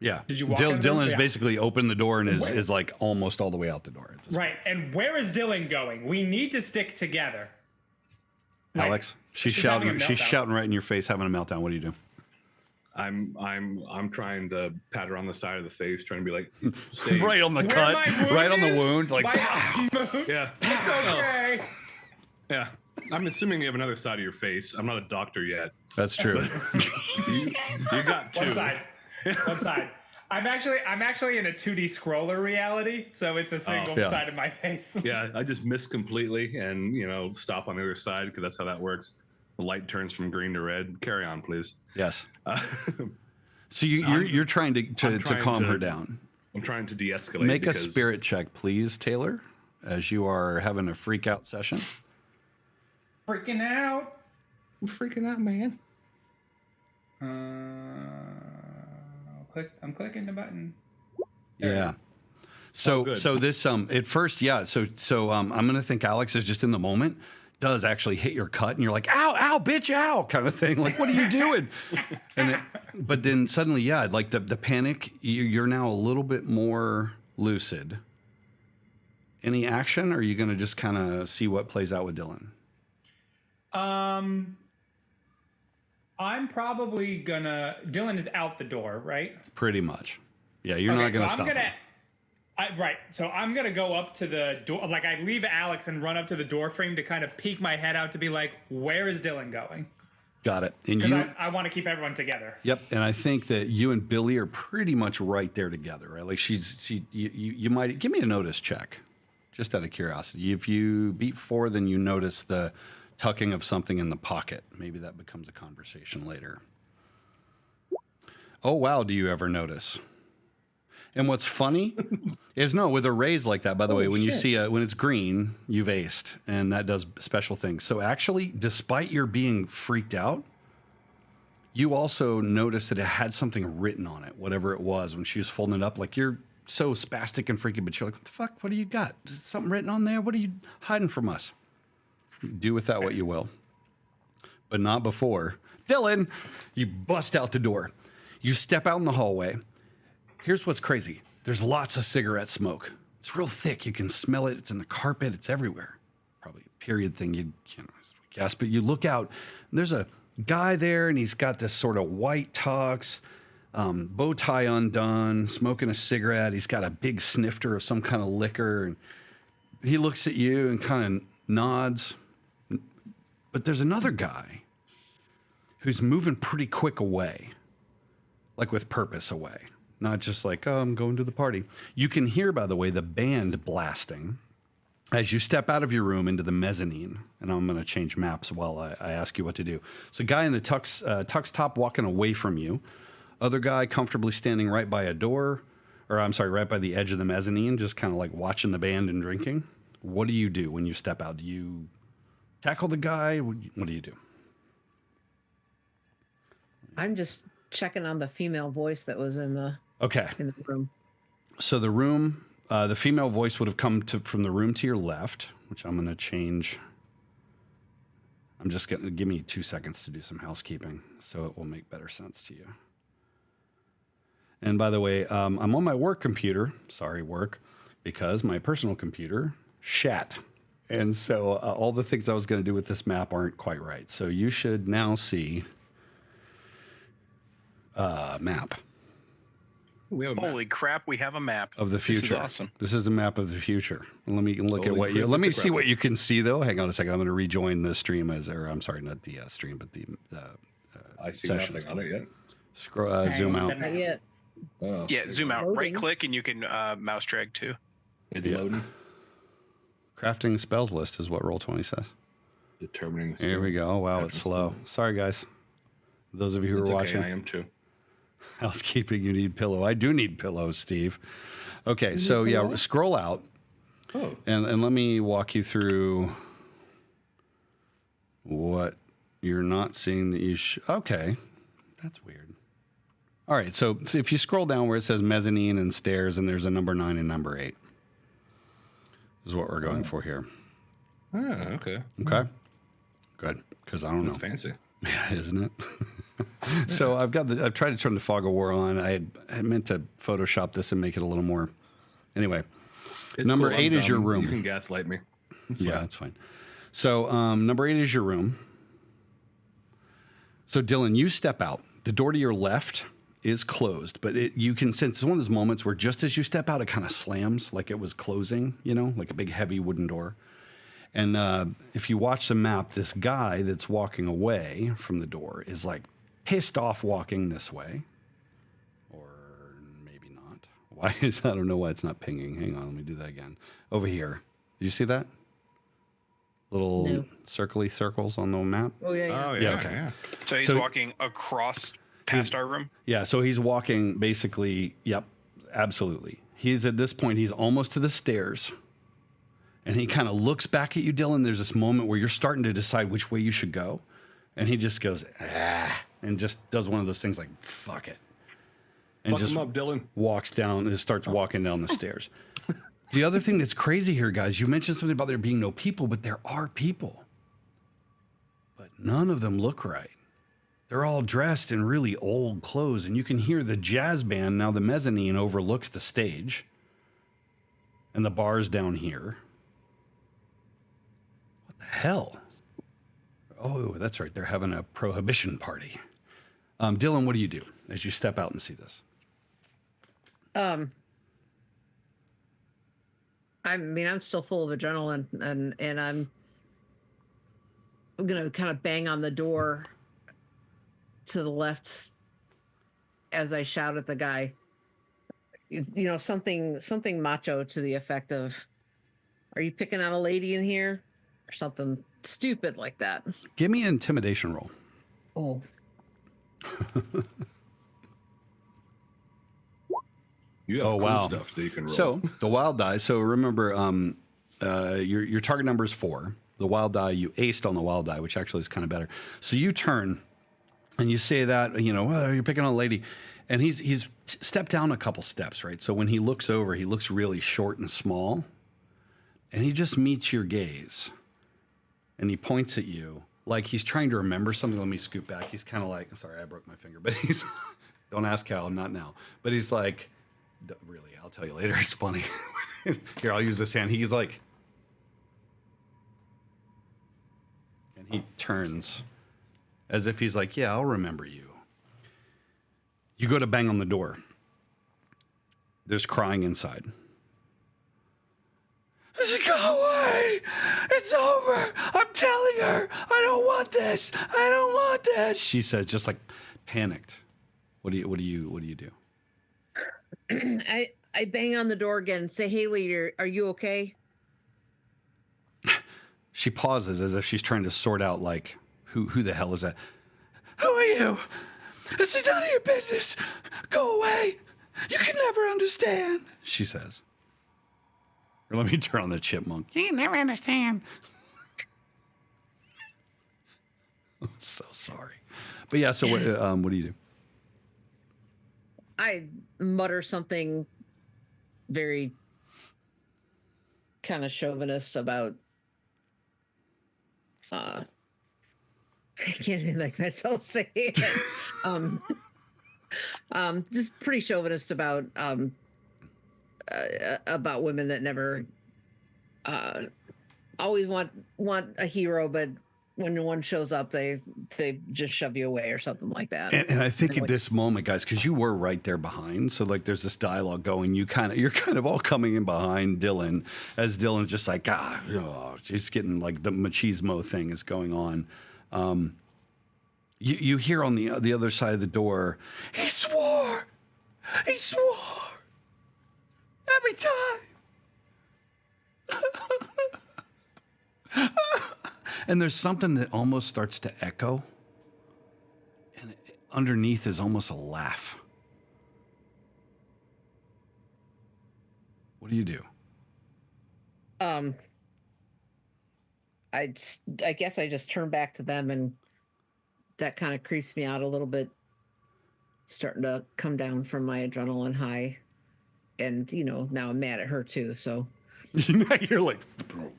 Yeah. Did you walk out? Dylan has basically opened the door and is like almost all the way out the door. At this right. And where is Dylan going? We need to stick together. Like, Alex, she's shouting right in your face, having a meltdown. What do you do? I'm trying to pat her on the side of the face, trying to be like, stay. Right on the cut, right on the wound, like, yeah. It's okay. Yeah. I'm assuming you have another side of your face. I'm not a doctor yet. That's true. You got two. One side. I'm actually in a 2D scroller reality, so it's a single side of my face. Yeah, I just missed completely, and stop on the other side because that's how that works. The light turns from green to red. Carry on, please. Yes. So you're trying to calm her down. I'm trying to de-escalate. Make a spirit check, please, Taylor, as you are having a freak out session. Freaking out. I'm freaking out, man. I'm clicking the button. Yeah. So this at first, yeah. So I'm gonna think Alex is just in the moment. Does actually hit your cut, and you're like, ow, bitch, ow, kind of thing. Like, what are you doing? But then suddenly, yeah, like the panic. You're now a little bit more lucid. Any action, or are you gonna just kind of see what plays out with Dylan? I'm probably gonna. Dylan is out the door, right? Pretty much. Yeah, you're not gonna stop him. Right. So I'm going to go up to the door. Like, I leave Alex and run up to the door frame to kind of peek my head out to be like, where is Dylan going? Got it. And Because I want to keep everyone together. Yep, and I think that you and Billy are pretty much right there together, right? Like you might give me a notice check, just out of curiosity. If you beat 4, then you notice the tucking of something in the pocket. Maybe that becomes a conversation later. Oh wow, do you ever notice? And what's funny is with a raise like that, by the way, when you see when it's green, you've aced, and that does special things. So actually, despite your being freaked out, you also noticed that it had something written on it, whatever it was, when she was folding it up. Like, you're so spastic and freaky, but you're like, what the fuck? What do you got? Is something written on there? What are you hiding from us? Do with that what you will. But not before. Dylan, you bust out the door. You step out in the hallway. Here's what's crazy. There's lots of cigarette smoke. It's real thick. You can smell it. It's in the carpet. It's everywhere. Probably a period thing, you guess. But you look out, and there's a guy there, and he's got this sort of white tux, bow tie undone, smoking a cigarette. He's got a big snifter of some kind of liquor. And he looks at you and kind of nods. But there's another guy who's moving pretty quick away, like with purpose away. Not just like, oh, I'm going to the party. You can hear, by the way, the band blasting as you step out of your room into the mezzanine. And I'm going to change maps while I ask you what to do. So guy in the tux top walking away from you. Other guy comfortably standing right by a door. Or I'm sorry, right by the edge of the mezzanine, just kind of like watching the band and drinking. What do you do when you step out? Do you tackle the guy? What do you do? I'm just checking on the female voice that was in the room. So the room, the female voice would have come from the room to your left, which I'm going to change. I'm just going to give me 2 seconds to do some housekeeping so it will make better sense to you. And by the way, I'm on my work computer. Sorry, work, because my personal computer shat. And so all the things I was going to do with this map aren't quite right. So you should now see map. Holy crap, we have a map of the future. This is awesome. This is the map of the future. Let me look at what you. Let me see what you can see though. Hang on a second. I'm going to rejoin the stream I'm sorry, not the stream, but the I see sessions. nothing on it yet. Scroll, zoom out. Not yet. Oh, Yeah, zoom out. Loading. Right click and you can mouse drag too. It's loading. Crafting spells list is what Roll20 says. Determining. Here we go. Oh, wow, it's slow. Sorry, guys. Those of you who are watching. I am too. Housekeeping, you need pillow. I do need pillows, Steve. Okay, so yeah, scroll out. Oh. And let me walk you through what you're not seeing that you okay. That's weird. All right, so if you scroll down where it says mezzanine and stairs, and there's a number 9 and number 8. Is what we're going for here. Oh, okay. Okay. Good, because I don't know. That's fancy. Yeah, isn't it? So I've tried to turn the fog of war on. I meant to Photoshop this and make it a little more. Anyway, It's number cool. 8 is your room. You can gaslight me. That's fine. So number 8 is your room. So Dylan, you step out. The door to your left is closed, but you can sense it's one of those moments where just as you step out, it kind of slams like it was closing, like a big heavy wooden door. And if you watch the map, this guy that's walking away from the door is like pissed off walking this way. Or maybe not. Why is I don't know why it's not pinging. Hang on, let me do that again. Over here. Did you see that? Little circly circles on the map? Oh, yeah. Oh, yeah. Yeah, okay. Yeah. So he's walking across past our room. Yeah, so he's walking basically, yep, absolutely. He's at this point, he's almost to the stairs. And he kind of looks back at you, Dylan. There's this moment where you're starting to decide which way you should go. And he just goes, and just does one of those things like, fuck it. And Fuck just him up, Dylan. walks down and starts walking down the stairs. The other thing that's crazy here, guys, you mentioned something about there being no people, but there are people. But none of them look right. They're all dressed in really old clothes, and you can hear the jazz band. Now the mezzanine overlooks the stage, and the bar's down here. What the hell? Oh, that's right. They're having a prohibition party. Dylan, what do you do as you step out and see this? I mean, I'm still full of adrenaline, and I'm gonna kind of bang on the door to the left as I shout at the guy. Something macho to the effect of, "Are you picking on a lady in here?" Or something stupid like that. Give me an intimidation roll. Oh. You have cool wow. stuff that you can roll. So the wild die. So remember, your target number is 4. The wild die, you aced on the wild die, which actually is kind of better. So you turn and you say that, well, you're picking on a lady. And he's stepped down a couple steps, right? So when he looks over, he looks really short and small. And he just meets your gaze. And he points at you like he's trying to remember something. Let me scoot back. He's kind of like, sorry, I broke my finger. But he's, don't ask how, not now. But he's like, really, I'll tell you later. It's funny. Here, I'll use this hand. He's like, and he turns as if he's like, yeah, I'll remember you. You go to bang on the door. There's crying inside. Go away! It's over! I'm telling her! I don't want this! I don't want this! She says, just like panicked. What do you do? I bang on the door again and say, "Hey, leader, are you okay?" She pauses as if she's trying to sort out, like, who the hell is that? Who are you? This is none of your business. Go away. You can never understand, she says. Or let me turn on the chipmunk. You can never understand. I'm so sorry. But yeah, so what do you do? I mutter something very kind of chauvinist about I can't even make myself say it. Just pretty chauvinist about women that never always want a hero, but when one shows up, they just shove you away or something like that. And I think at this moment, guys, because you were right there behind, so like there's this dialogue going. You're kind of all coming in behind Dylan as Dylan's just like she's getting like the machismo thing is going on. You hear on the other side of the door, he swore every time. And there's something that almost starts to echo, and underneath is almost a laugh. What do you do? I guess I just turn back to them, and that kind of creeps me out a little bit, starting to come down from my adrenaline high. And, now I'm mad at her too, so. You're like,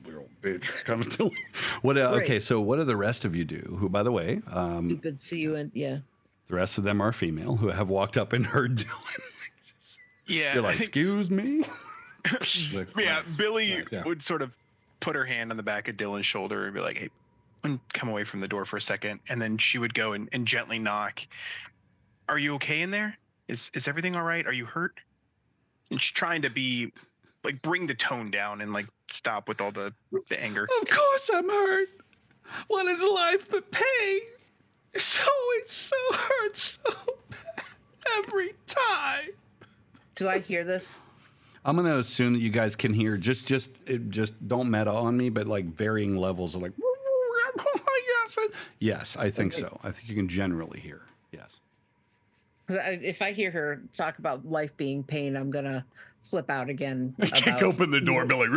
little bitch. Kind of silly. What? Okay, so what do the rest of you do? Who, by the way, Stupid, see you in, yeah. The rest of them are female who have walked up and heard Dylan. Yeah. You're like, excuse me? Yeah, Billy would sort of put her hand on the back of Dylan's shoulder and be like, "Hey, come away from the door for a second." And then she would go and gently knock. "Are you okay in there? Is everything all right? Are you hurt?" And she's trying to be like, bring the tone down and like stop with all the anger. Of course I'm hurt. What is life but pain? It so hurts so bad every time. Do I hear this? I'm going to assume that you guys can hear, just don't meta on me, but like varying levels of like, yes, I think so. I think you can generally hear. Yes. If I hear her talk about life being pain, I'm going to flip out again. Kick open the door and be like,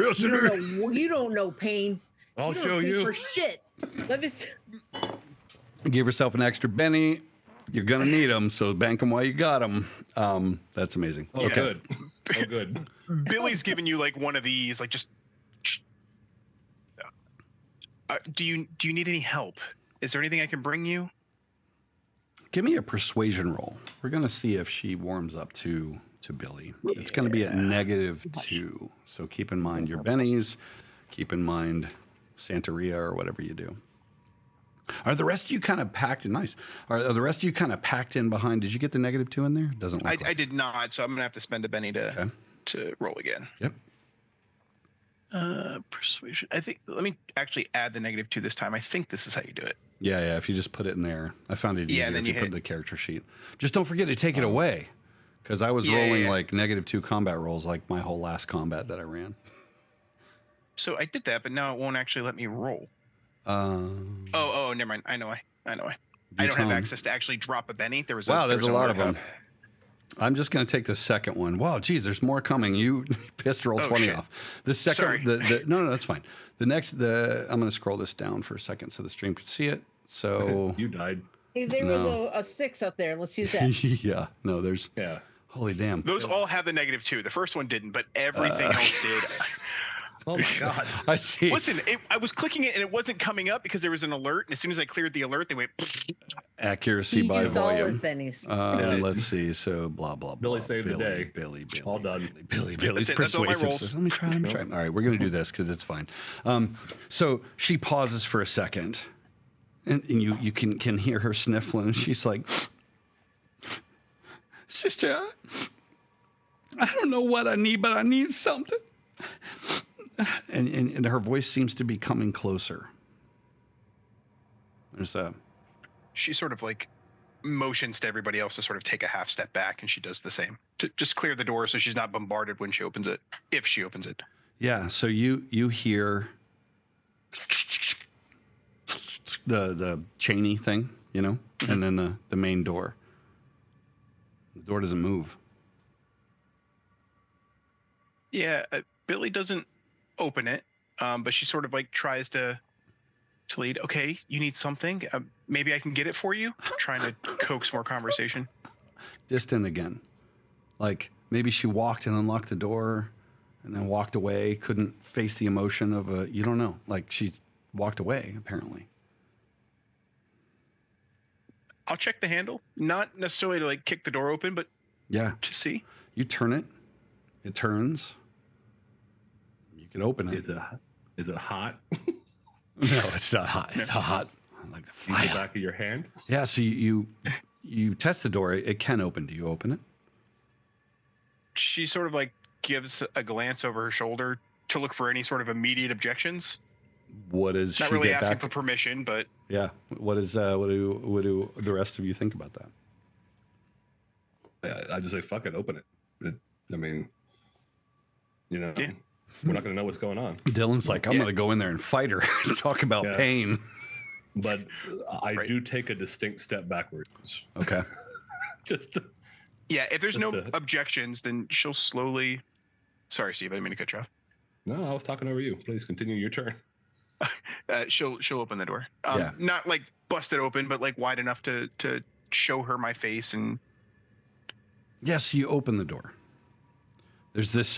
you don't know pain. I'll show you. For shit. Let me give yourself an extra Benny. You're going to need them, so bank them while you got them. That's amazing. Oh, okay. Good. Oh, good. Billy's giving you like one of these, like just. Do you need any help? Is there anything I can bring you? Give me a persuasion roll. We're going to see if she warms up to Billy. It's going to be at -2. So keep in mind your bennies. Keep in mind Santeria or whatever you do. Are the rest of you kind of packed in? Nice. Are the rest of you kind of packed in behind? Did you get the -2 in there? Doesn't look like. I did not, so I'm going to have to spend a Benny to roll again. Yep. Persuasion. I think. Let me actually add the -2 this time. I think this is how you do it. Yeah. If you just put it in there, I found it easier and then if you you put hit- the character sheet. Just don't forget to take it away, because I was rolling like -2 combat rolls like my whole last combat that I ran. So I did that, but now it won't actually let me roll. Oh, never mind. I know why. I don't have access to actually drop a Benny. There's a lot of them. markup. I'm just going to take the second one. Wow, geez, there's more coming. You pissed roll 20 shit. off. The second, Sorry. no, that's fine. I'm going to scroll this down for a second so the stream can see it. So You died. Hey, there was a 6 up there. Let's use that. yeah, no, there's Yeah. holy damn. Those all have the -2. The first one didn't, but everything else did. Oh my god. I see. Listen, I was clicking it and it wasn't coming up because there was an alert. And as soon as I cleared the alert, they went. Accuracy He by used all his volume. bennies. Let's see. So blah blah blah. Billy saved the day. Billy. All done. Billy's That's all my persuasive. rolls. Let me try. All right, we're gonna do this because it's fine. So she pauses for a second, and you can hear her sniffling. And she's like, "Sister, I don't know what I need, but I need something." And her voice seems to be coming closer. There's a. She sort of like motions to everybody else to sort of take a half step back, and she does the same to just clear the door so she's not bombarded when she opens it, if she opens it. Yeah, so you hear the chainy thing, you know, and then the main door. The door doesn't move. Yeah, Billy doesn't open it, but she sort of like tries to lead. Okay, you need something. Maybe I can get it for you. Trying to coax more conversation. Distant again. Like maybe she walked and unlocked the door and then walked away, couldn't face the emotion of you don't know. Like she walked away, apparently. I'll check the handle, not necessarily to like kick the door open, but Yeah. to see. You turn it. It turns. You can open it. Is it hot? No, it's not hot. It's hot. Like the In the fire. back of your hand? Yeah, so you test the door. It can open. Do you open it? She sort of like gives a glance over her shoulder to look for any sort of immediate objections. What does Not she really get asking back? for permission, but Yeah. What do the rest of you think about that? Yeah, I just say, fuck it, open it. I mean, you know, Yeah. we're not going to know what's going on. Dylan's like, I'm Yeah. going to go in there and fight her. Talk about Yeah. pain. But I Right. do take a distinct step backwards. Okay. Just to, yeah, if there's no Just objections, then she'll slowly. Sorry, Steve, I didn't mean to cut you off. no, I was talking over you. Please continue your turn. She'll open the door. Yeah. Not like bust it open, but like wide enough to show her my face and. Yes, you open the door. There's this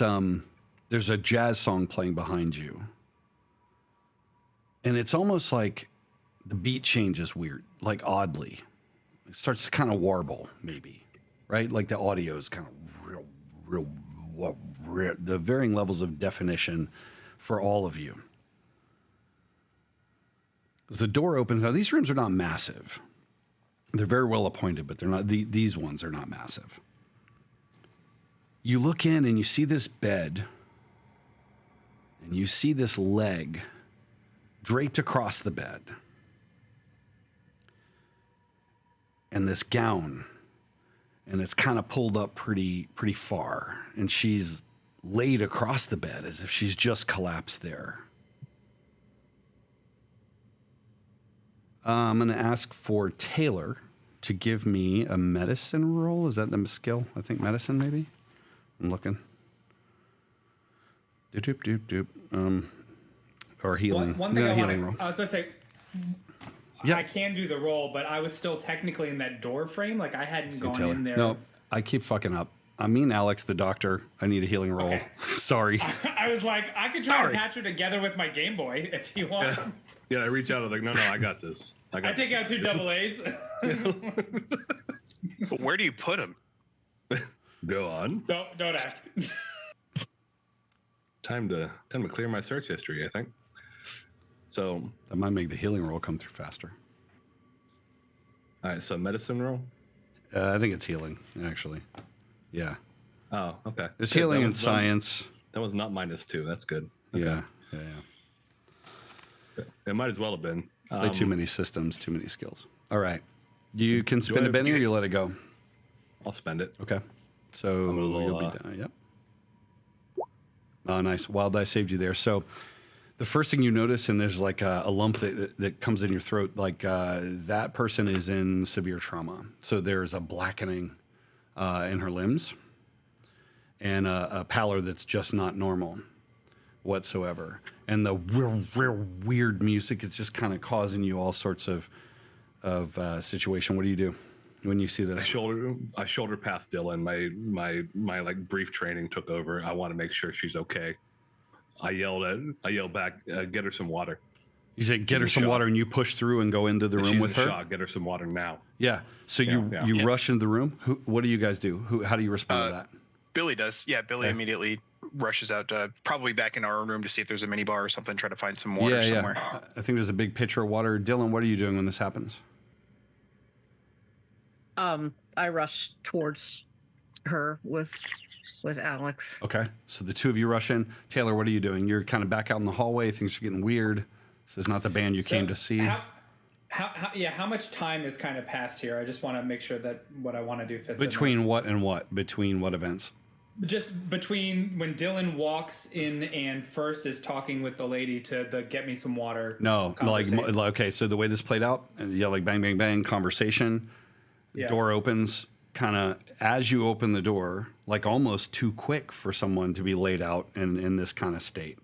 there's a jazz song playing behind you. And it's almost like the beat changes weird, like oddly. It starts to kind of warble, maybe. Right? Like the audio is kind of real, the varying levels of definition for all of you. As the door opens, now these rooms are not massive. They're very well appointed, but they're not. These ones are not massive. You look in and you see this bed, and you see this leg draped across the bed, and this gown, and it's kind of pulled up pretty far, and she's laid across the bed as if she's just collapsed there. I'm going to ask for Taylor to give me a medicine roll. Is that the skill? I think medicine, maybe? I'm looking. Doop. Or healing. One thing I healing was going to say, Yeah. I can do the roll, but I was still technically in that door frame. Like I hadn't gone Taylor. in there. No, I keep fucking up. I mean, Alex, the doctor. I need a healing roll. Okay. Sorry. I was like, I could try to patch her together with my Game Boy if you want. Yeah, I reach out. I was like, no, I got this. I take out 2 double A's. But where do you put them? Go on. Don't ask. Time to clear my search history, I think. So, That might make the healing roll come through faster. all right, so medicine roll. I think it's healing, actually. Yeah. Oh, okay. There's Good, healing that and was, science. That was not -2. That's good. Yeah. It might as well have been. Play too many systems, too many skills. All right. You can spin I a Benny or you let it go. I'll spend it. Okay. So I'm a little, you'll be done. Yep. Oh, nice. Wild die saved you there. So the first thing you notice, and there's like a lump that comes in your throat, like that person is in severe trauma. So there's a blackening in her limbs and a pallor that's just not normal whatsoever. And the real weird music is just kind of causing you all sorts of situation. What do you do when you see this? I shoulder past Dylan. My like brief training took over. I want to make sure she's okay. I yelled back, get her some water. You said get her some water, and you push through and go into the room with her. Shock. Get her some water now. Yeah. So you rush into the room. What do you guys do? How do you respond to that? Billy does. Yeah, Billy immediately rushes out, probably back in our room to see if there's a mini bar or something. Try to find some water somewhere. I think there's a big pitcher of water. Dylan, what are you doing when this happens? I rush towards her with Alex. Okay, so the two of you rush in. Taylor, what are you doing? You're kind of back out in the hallway. Things are getting weird. This is not the band you came to see. How much time has kind of passed here? I just want to make sure that what I want to do fits Between what and what? Between what events? Just between when Dylan walks in and first is talking with the lady to the get me some water. No, like okay. So the way this played out, like bang, bang, bang, conversation. Yeah. Door opens, kind of as you open the door, like almost too quick for someone to be laid out in this kind of state,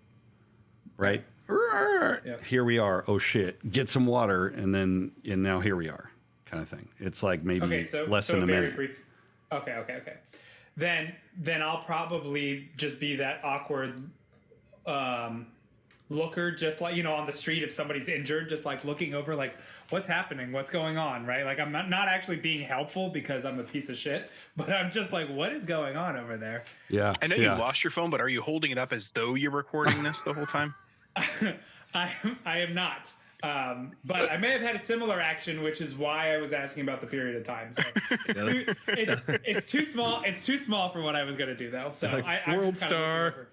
right? Yep. Here we are. Oh shit! Get some water, and now here we are, kind of thing. It's like maybe less than a minute. Brief. Okay. Then I'll probably just be that awkward looker, just like, on the street if somebody's injured, just like looking over, like, what's happening, what's going on, right? Like, I'm not actually being helpful because I'm a piece of shit, but I'm just like, what is going on over there? Yeah. I know you lost your phone, but are you holding it up as though you're recording this the whole time? I am not. But I may have had a similar action, which is why I was asking about the period of time. So it's too small. It's too small for what I was going to do, though. So like World Star.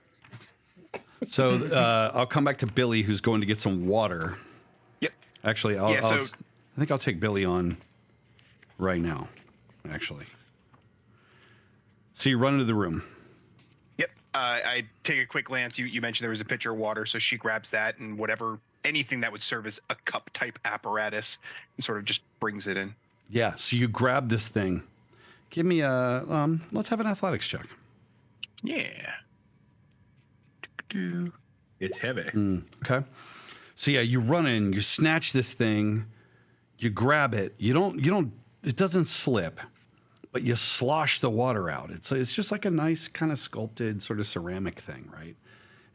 So I'll come back to Billy, who's going to get some water. Yep. Actually, I think I'll take Billy on right now. Actually. So you run into the room. Yep. I take a quick glance. You mentioned there was a pitcher of water, so she grabs that and anything that would serve as a cup type apparatus and sort of just brings it in. Yeah. So you grab this thing. Give me let's have an athletics check. Yeah. It's heavy. Okay. So yeah, you run in, you snatch this thing, you grab it. It doesn't slip, but you slosh the water out. It's just like a nice kind of sculpted sort of ceramic thing, right?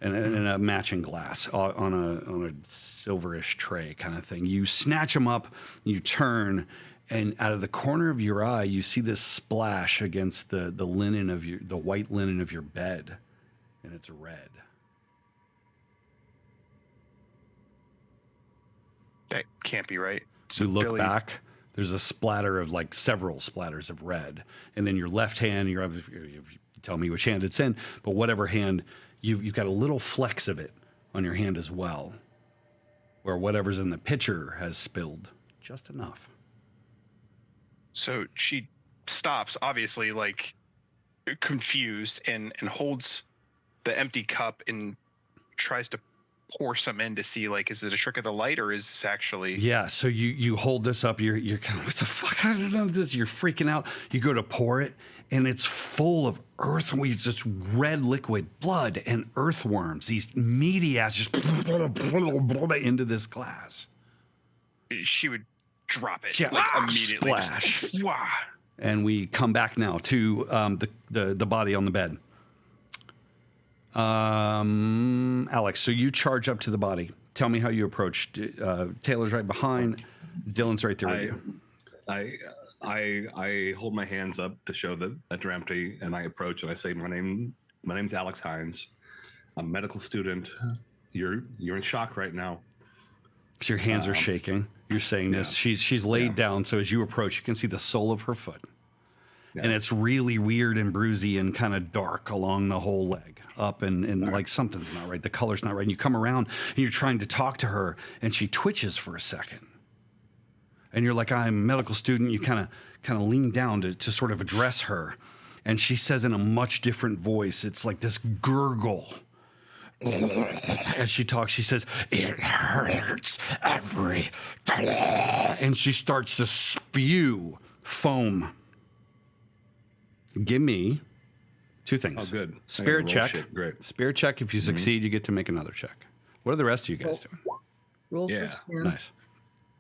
And a matching glass on a silverish tray kind of thing. You snatch them up, you turn, and out of the corner of your eye, you see this splash against the linen of the white linen of your bed, and it's red. That can't be right. So you look back. There's a splatter of like several splatters of red, and then your left hand. You tell me which hand it's in, but whatever hand. You've got a little flecks of it on your hand as well, where whatever's in the pitcher has spilled just enough. So she stops, obviously, like confused, and holds the empty cup and tries to pour some in to see, like, is it a trick of the light or is this actually? Yeah. So you hold this up. You're kind of, what the fuck? I don't know this. You're freaking out. You go to pour it, and it's full of earthworms, just red liquid blood and earthworms. These meaty ass just into this glass. She would drop it immediately. Splash. And we come back now to the body on the bed. Alex, so you charge up to the body. Tell me how you approached. Taylor's right behind. Dylan's right there with you. I hold my hands up to show that they're empty, and I approach and I say, "My name's Alex Hines. I'm a medical student. You're in shock right now." So your hands are shaking. You're saying this. She's laid down, so as you approach, you can see the sole of her foot. and it's really weird and bruisey and kind of dark along the whole leg up, and like something's not right. The color's not right. And you come around and you're trying to talk to her, and she twitches for a second. And you're like, I'm a medical student. You kind of lean down to sort of address her. And she says in a much different voice, it's like this gurgle. As she talks, she says, it hurts every day. And she starts to spew foam. Give me 2 things. Oh, good. Spirit check. Shit. Great. Spirit check. If you succeed, you get to make another check. What are the rest of you guys doing? Roll Yeah, for sanity. Nice.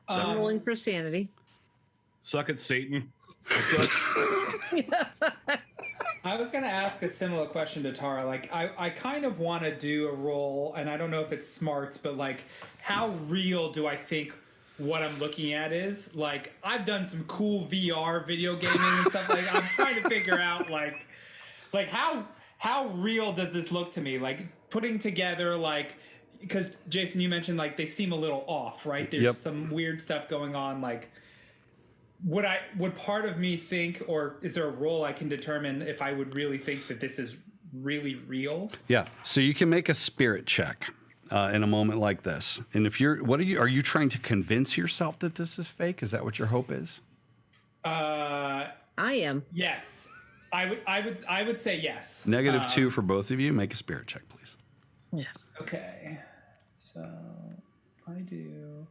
I'm rolling for sanity. Suck it, Satan. What's up? I was going to ask a similar question to Tara. Like, I kind of want to do a roll, and I don't know if it's smarts, but like, how real do I think what I'm looking at is? Like, I've done some cool VR video gaming and stuff. Like, I'm trying to figure out like how real does this look to me? Like, putting together like, because Jason, you mentioned like they seem a little off, right? There's some weird stuff going on. Like, would part of me think, or is there a role I can determine if I would really think that this is really real? Yeah. So you can make a spirit check in a moment like this. And if are you trying to convince yourself that this is fake? Is that what your hope is? I am. Yes. I would say yes. -2 for both of you. Make a spirit check, please. Yes. Okay. So I do.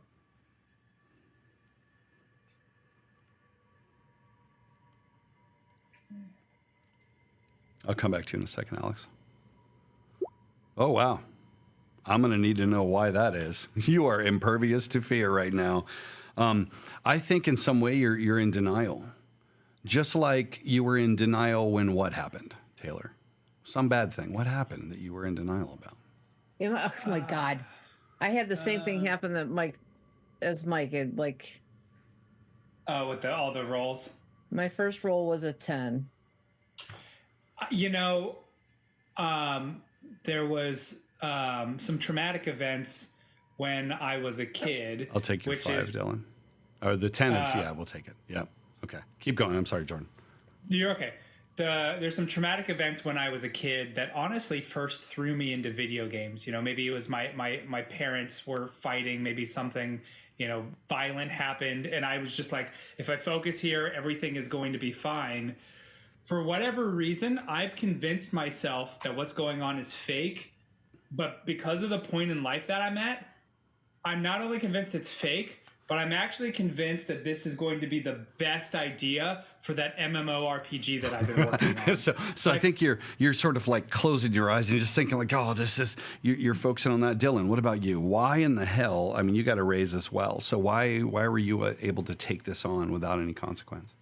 I'll come back to you in a second, Alex. Oh, wow. I'm going to need to know why that is. You are impervious to fear right now. I think in some way you're in denial. Just like you were in denial when what happened, Taylor? Some bad thing. What happened that you were in denial about? Oh my God. I had the same thing happen that Mike had, like. Oh, with all the rolls. My first roll was a 10. You know, there was some traumatic events when I was a kid. I'll take your 5, Dylan. Or the 10 is, yeah, we'll take it. Yep. Okay. Keep going. I'm sorry, Jordan. You're okay. There's some traumatic events when I was a kid that honestly first threw me into video games. You know, maybe it was my parents were fighting, maybe something, you know, violent happened, and I was just like, if I focus here, everything is going to be fine. For whatever reason, I've convinced myself that what's going on is fake, but because of the point in life that I'm at, I'm not only convinced it's fake, but I'm actually convinced that this is going to be the best idea for that MMORPG that I've been working on. so like, I think you're sort of like closing your eyes and just thinking like, oh, this is, you're focusing on that. Dylan, what about you? Why in the hell? I mean, you got a raise as well. So why were you able to take this on without any consequence?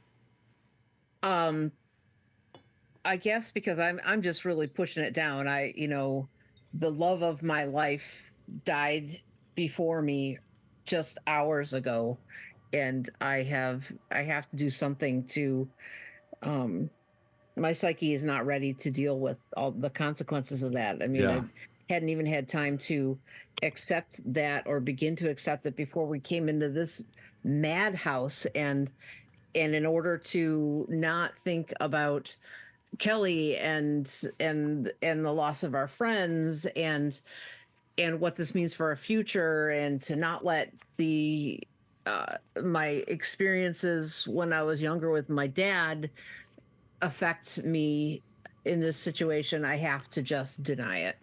I guess because I'm just really pushing it down. The love of my life died before me just hours ago, and I have to do something to. My psyche is not ready to deal with all the consequences of that. I mean, I hadn't even had time to accept that or begin to accept it before we came into this madhouse, and in order to not think about Kelly and the loss of our friends and what this means for our future, and to not let my experiences when I was younger with my dad affect me in this situation, I have to just deny it.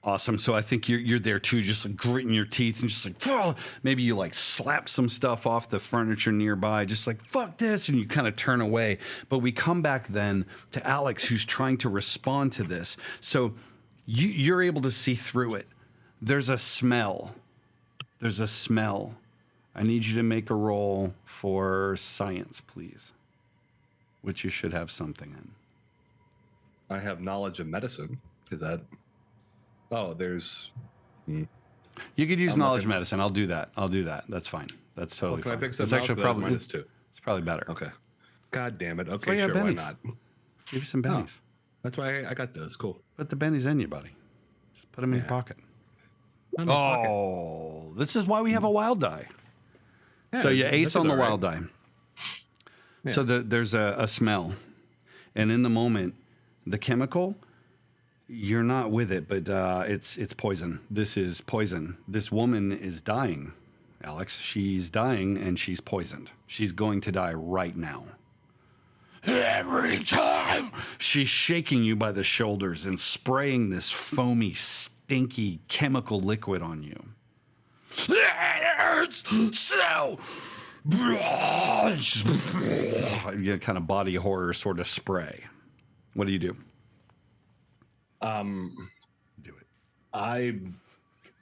Awesome. So I think you're there too, just like gritting your teeth and just like, oh, maybe you like slap some stuff off the furniture nearby, just like, fuck this, and you kind of turn away. But we come back then to Alex, who's trying to respond to this. So you're able to see through it. There's a smell. I need you to make a roll for science, please, which you should have something in. I have knowledge of medicine. Is that... Oh, there's... You could use knowledge medicine. I'll do that. That's fine. That's totally can fine. I pick some It's actually knowledge? probably Minus 2. It's probably better. Okay. God damn it. why Okay, you have sure. Why bennies. not? Give you some bennies. That's why I got those. Cool. Put the bennies in you, buddy. Just put them in your pocket. I'm a pocket. Oh, this is why we have a wild die. Yeah, So you that's ace on the all right. wild die. Yeah. So there's a smell, and in the moment, the chemical, you're not with it, but it's poison. This is poison. This woman is dying, Alex. She's dying, and she's poisoned. She's going to die right now. Every time she's shaking you by the shoulders and spraying this foamy, stinky chemical liquid on you. It hurts so. You get kind of body horror sort of spray. What do you do? Do it. I'm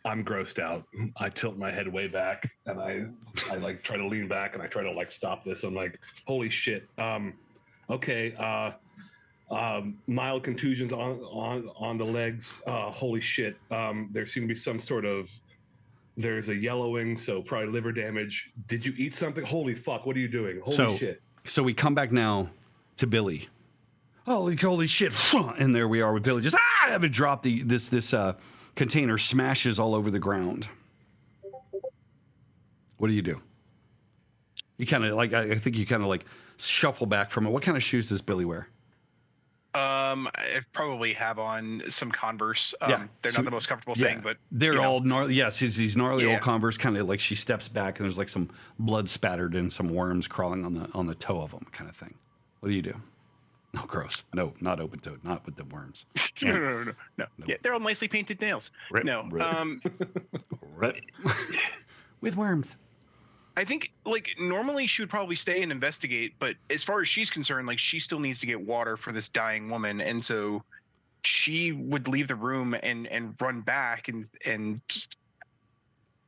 grossed out. I tilt my head way back, and I like try to lean back, and I try to like stop this. I'm like, holy shit. Okay. Mild contusions on the legs. Holy shit. There seemed to be some sort of. There's a yellowing, so probably liver damage. Did you eat something? Holy fuck! What are you doing? Holy shit! So we come back now to Billy. Holy shit! And there we are with Billy. Just have it drop this container smashes all over the ground. What do you do? You kind of like I think you kind of like shuffle back from it. What kind of shoes does Billy wear? I probably have on some Converse. Yeah, they're not the most comfortable thing, but they're all gnarly. Yes, it's these gnarly Yeah. old Converse. Kind of like she steps back and there's like some blood spattered and some worms crawling on the toe of them, kind of thing. What do you do? No, gross. No, not open toed. Not with the worms. no. Yeah, they're all nicely painted nails. Rip. With worms. I think like normally she would probably stay and investigate, but as far as she's concerned, like she still needs to get water for this dying woman, and so she would leave the room and run back and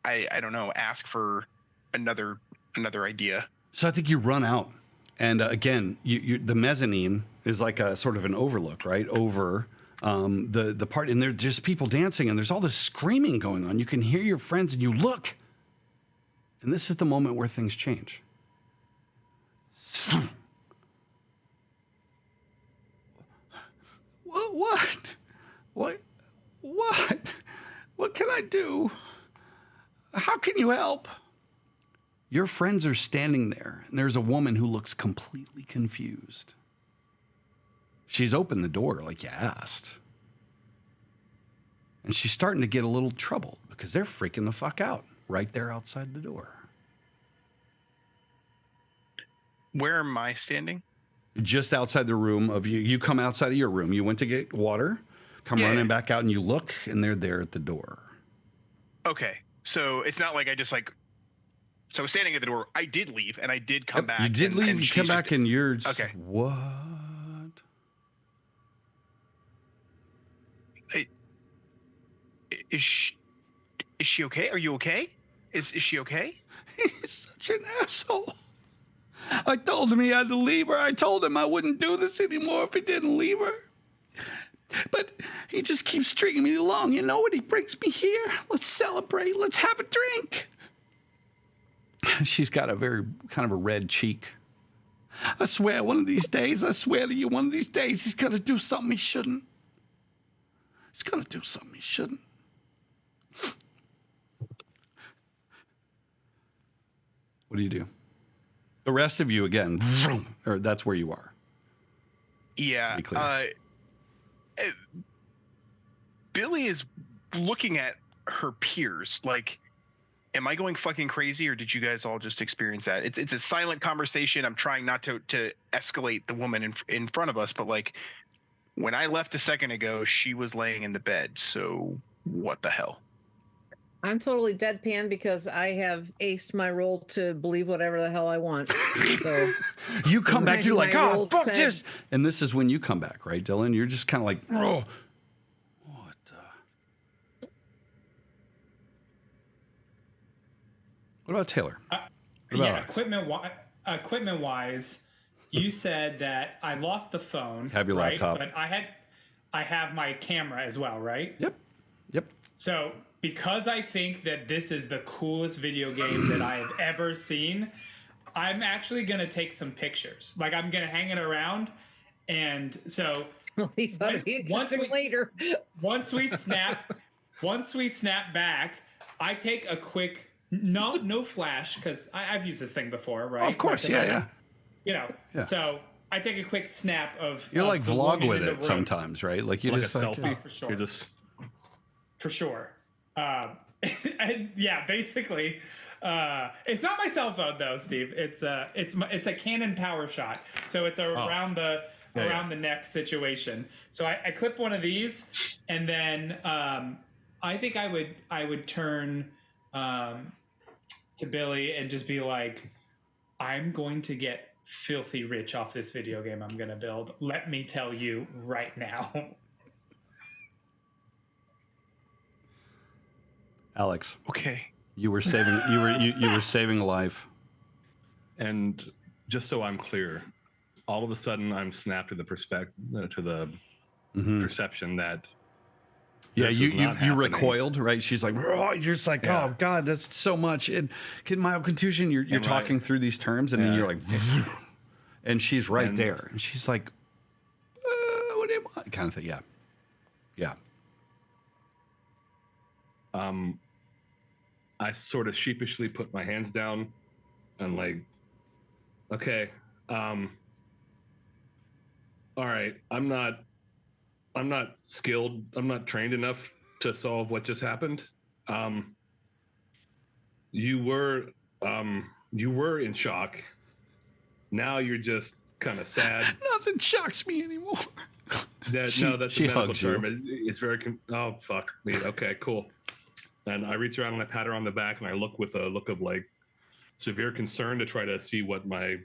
I don't know, ask for another idea. So I think you run out, and again, the mezzanine is like a sort of an overlook, right over the part, and there's just people dancing, and there's all this screaming going on. You can hear your friends, and you look. And this is the moment where things change. What? What can I do? How can you help? Your friends are standing there, and there's a woman who looks completely confused. She's opened the door like you asked. And she's starting to get a little troubled because they're freaking the fuck out. Right there outside the door. Where am I standing? Just outside the room of you. You come outside of your room. You went to get water, running back out, and you look, and they're there at the door. Okay. So it's not like I just like, so I was standing at the door. I did leave and I did come back. You did leave, you come back, and you're just, okay. What? Is she okay? Are you okay? Is she okay? He's such an asshole. I told him he had to leave her. I told him I wouldn't do this anymore if he didn't leave her. But he just keeps stringing me along. You know what? He brings me here. Let's celebrate. Let's have a drink. She's got a very kind of a red cheek. I swear one of these days, I swear to you, one of these days, he's going to do something he shouldn't. He's going to do something he shouldn't. What do you do? The rest of you, again, or that's where you are. Yeah. Billy is looking at her peers like, am I going fucking crazy, or did you guys all just experience that? It's a silent conversation. I'm trying not to escalate the woman in front of us, but like when I left a second ago, she was laying in the bed. So what the hell? I'm totally deadpan because I have aced my role to believe whatever the hell I want. So you come back, you're like, oh, fuck said, this. And this is when you come back, right, Dylan? You're just kind of like, oh, what the? What about Taylor? Equipment wise, you said that I lost the phone. Have your right? laptop. But I have my camera as well, right? Yep. So because I think that this is the coolest video game that I have ever seen, I'm actually going to take some pictures. Like I'm going to hang it around. And so once we snap back, I take a quick, no flash, because I've used this thing before, right? Oh, of course. Yeah. Yeah. So I take a quick snap of. You're of like the vlog woman with in the it room. sometimes, right? Like you Like just a like, selfie. for sure. You're just For sure. And yeah, basically, it's not my cell phone though, Steve. It's a Canon Power Shot, so it's around the neck situation. So I clip one of these, and then I think I would turn to Billy and just be like, I'm going to get filthy rich off this video game I'm gonna build. Let me tell you right now. Alex, Okay. you were saving you were saving a life. And just so I'm clear, all of a sudden I'm snapped to the perception that Yeah, this you is not you happening. recoiled, right? She's like, "Oh," you're just like, Yeah. oh God, that's so much. And mild contusion, you're And talking through these terms, and then Yeah. you're like, and she's right And- there, and she's like, what do you want? Kind of thing. Yeah, yeah. I sort of sheepishly put my hands down and like, okay, all right, I'm not skilled. I'm not trained enough to solve what just happened. You were in shock. Now you're just kind of sad. Nothing shocks me anymore. No, that's she a medical hugs you. term. It's very. Oh fuck me. Okay, cool. And I reach around and I pat her on the back and I look with a look of like severe concern to try to see what my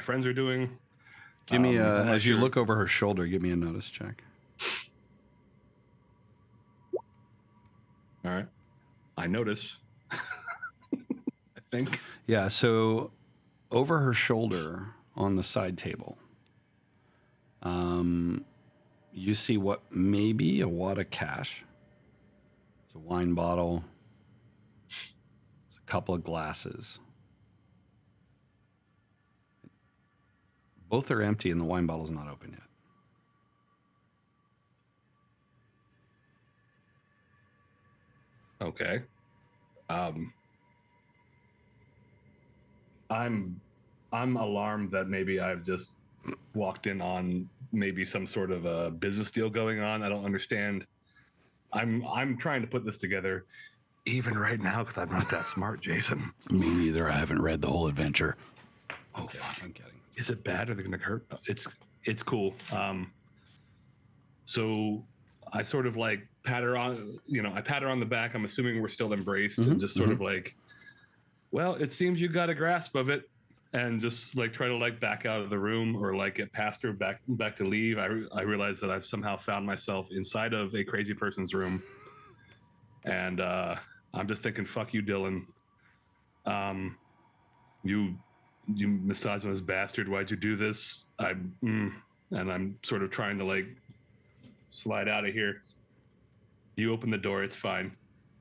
friends are doing. Give me I'm not as you sure. look over her shoulder. Give me a notice check. All right. I notice. I think. Yeah, so over her shoulder on the side table, you see what may be a wad of cash. It's a wine bottle. It's a couple of glasses. Both are empty and the wine bottle's not open yet. Okay. I'm alarmed that maybe I've just walked in on maybe some sort of a business deal going on. I don't understand. I'm trying to put this together, even right now, because I'm not that smart, Jason. Me neither. I haven't read the whole adventure. Oh fuck! I'm kidding. Is it bad? Are they going to hurt? It's cool. So I sort of like pat her on. I pat her on the back. I'm assuming we're still embraced, and just sort of like, well, it seems you got a grasp of it, and just like try to like back out of the room or like get past her back to leave. I realize that I've somehow found myself inside of a crazy person's room, and I'm just thinking, fuck you, Dylan. You misogynist bastard, why'd you do this? And I'm sort of trying to like slide out of here. You open the door, it's fine.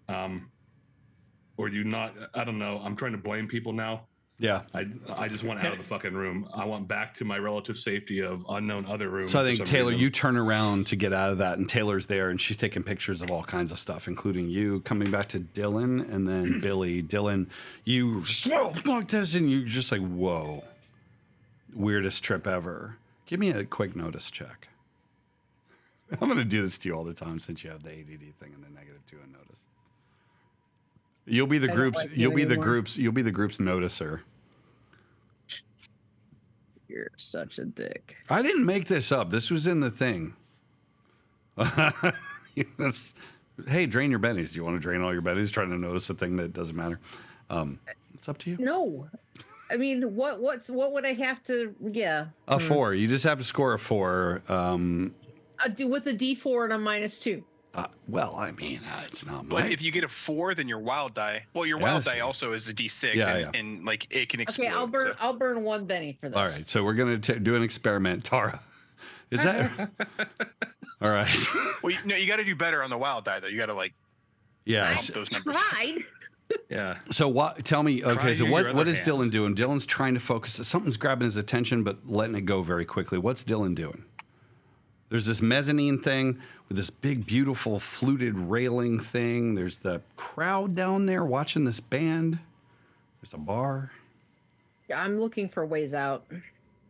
Or you not, I don't know. I'm trying to blame people now. Yeah. I just want out of the fucking room. I want back to my relative safety of unknown other rooms. So I for think, some Taylor, reason. you turn around to get out of that, and Taylor's there, and she's taking pictures of all kinds of stuff, including you coming back to Dylan and then Billy. Dylan, you fuck this, and you're just like, whoa, weirdest trip ever. Give me a quick notice check. I'm going to do this to you all the time since you have the ADD thing and the -2 in notice. You'll be the I don't group's. like you You'll be the anymore. group's. You'll be the group's noticer. You're such a dick. I didn't make this up. This was in the thing. Yes. Hey, drain your bennies. Do you want to drain all your bennies? Trying to notice a thing that doesn't matter. It's up to you. No. I mean, what would I have to? Yeah, A 4. You just have to score a 4. I'd do with a D4 and a -2. Well, I mean, it's not But my. if you get a 4, then your wild die. Well, your wild die also is a D6, Yeah, and like it can explode. Okay, I'll burn 1 Benny for this. All right, so we're gonna do an experiment, Tara. Is that all right? Well, you got to do better on the wild die though. You got to like Yeah. bump those numbers. Tried. Yeah. So what? Tell me. Okay. Try So your what other is hand. Dylan doing? Dylan's trying to focus. Something's grabbing his attention, but letting it go very quickly. What's Dylan doing? There's this mezzanine thing with this big, beautiful fluted railing thing. There's the crowd down there watching this band. There's a bar. Yeah, I'm looking for ways out.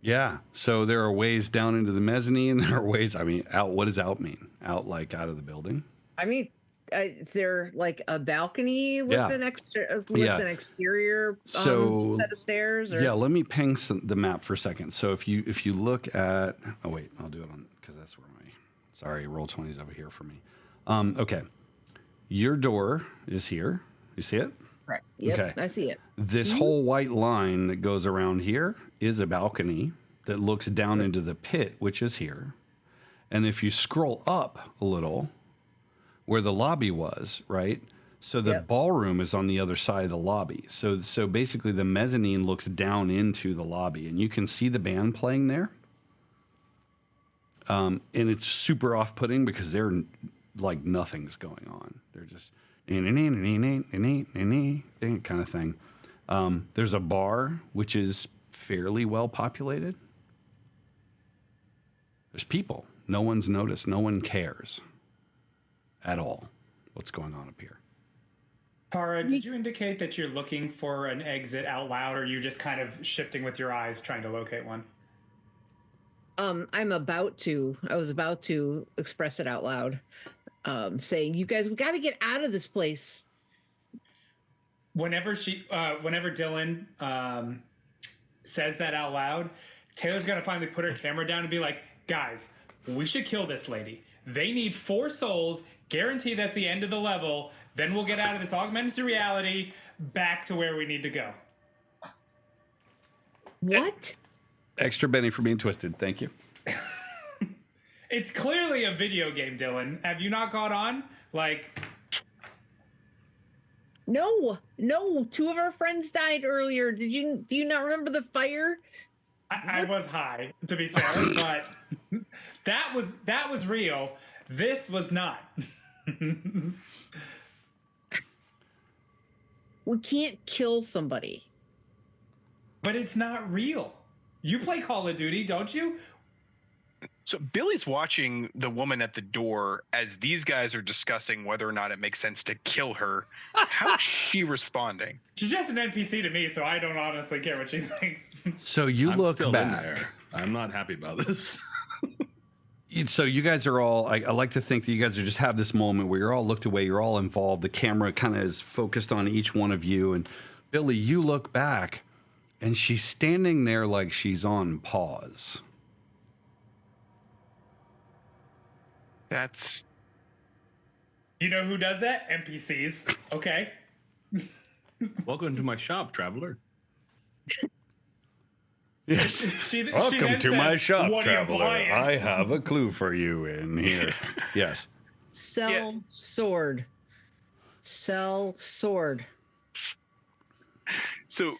Yeah. So there are ways down into the mezzanine. There are ways. I mean, out. What does out mean? Out like out of the building? I mean, is there like a balcony with Yeah. an extra Yeah. an exterior So set of stairs? Or? yeah, let me ping the map for a second. So if you look at, oh wait, I'll do it on because that's where my sorry Roll20 is over here for me. Okay, your door is here. You see it? Right. Yep, Okay. I see it. This whole white line that goes around here is a balcony that looks down into the pit, which is here. And if you scroll up a little, where the lobby was, right? So the ballroom is on the other side of the lobby. So basically the mezzanine looks down into the lobby, and you can see the band playing there. And it's super off-putting because they're like nothing's going on. They're just kind of thing. There's a bar which is fairly well populated. There's people. No one's noticed. No one cares at all what's going on up here. Tara, did you indicate that you're looking for an exit out loud, or are you just kind of shifting with your eyes trying to locate one? I was about to express it out loud, saying, "You guys, we got to get out of this place." Whenever Dylan says that out loud, Taylor's gonna finally put her camera down and be like, "Guys, we should kill this lady. They need 4 souls. Guarantee that's the end of the level. Then we'll get out of this augmented reality back to where we need to go." What? Extra Benny for being twisted. Thank you. It's clearly a video game, Dylan. Have you not caught on? Like, No. 2 of our friends died earlier. Do you not remember the fire? I was high, to be fair, but that was real. This was not. We can't kill somebody. But it's not real. You play Call of Duty, don't you? So Billy's watching the woman at the door as these guys are discussing whether or not it makes sense to kill her. How's she responding? She's just an NPC to me, so I don't honestly care what she thinks. So you I'm look still in back. there. I'm not happy about this. So you guys are all, I like to think that you guys are just have this moment where you're all looked away, you're all involved. The camera kind of is focused on each one of you. And Billy, you look back and she's standing there like she's on pause. That's You know who does that? NPCs. Okay. Welcome to my shop, traveler. Yes. She Welcome then to my says, shop, "What are you traveler. buying?" I have a clue for you in here. Yes. Sell sword. Sell sword. so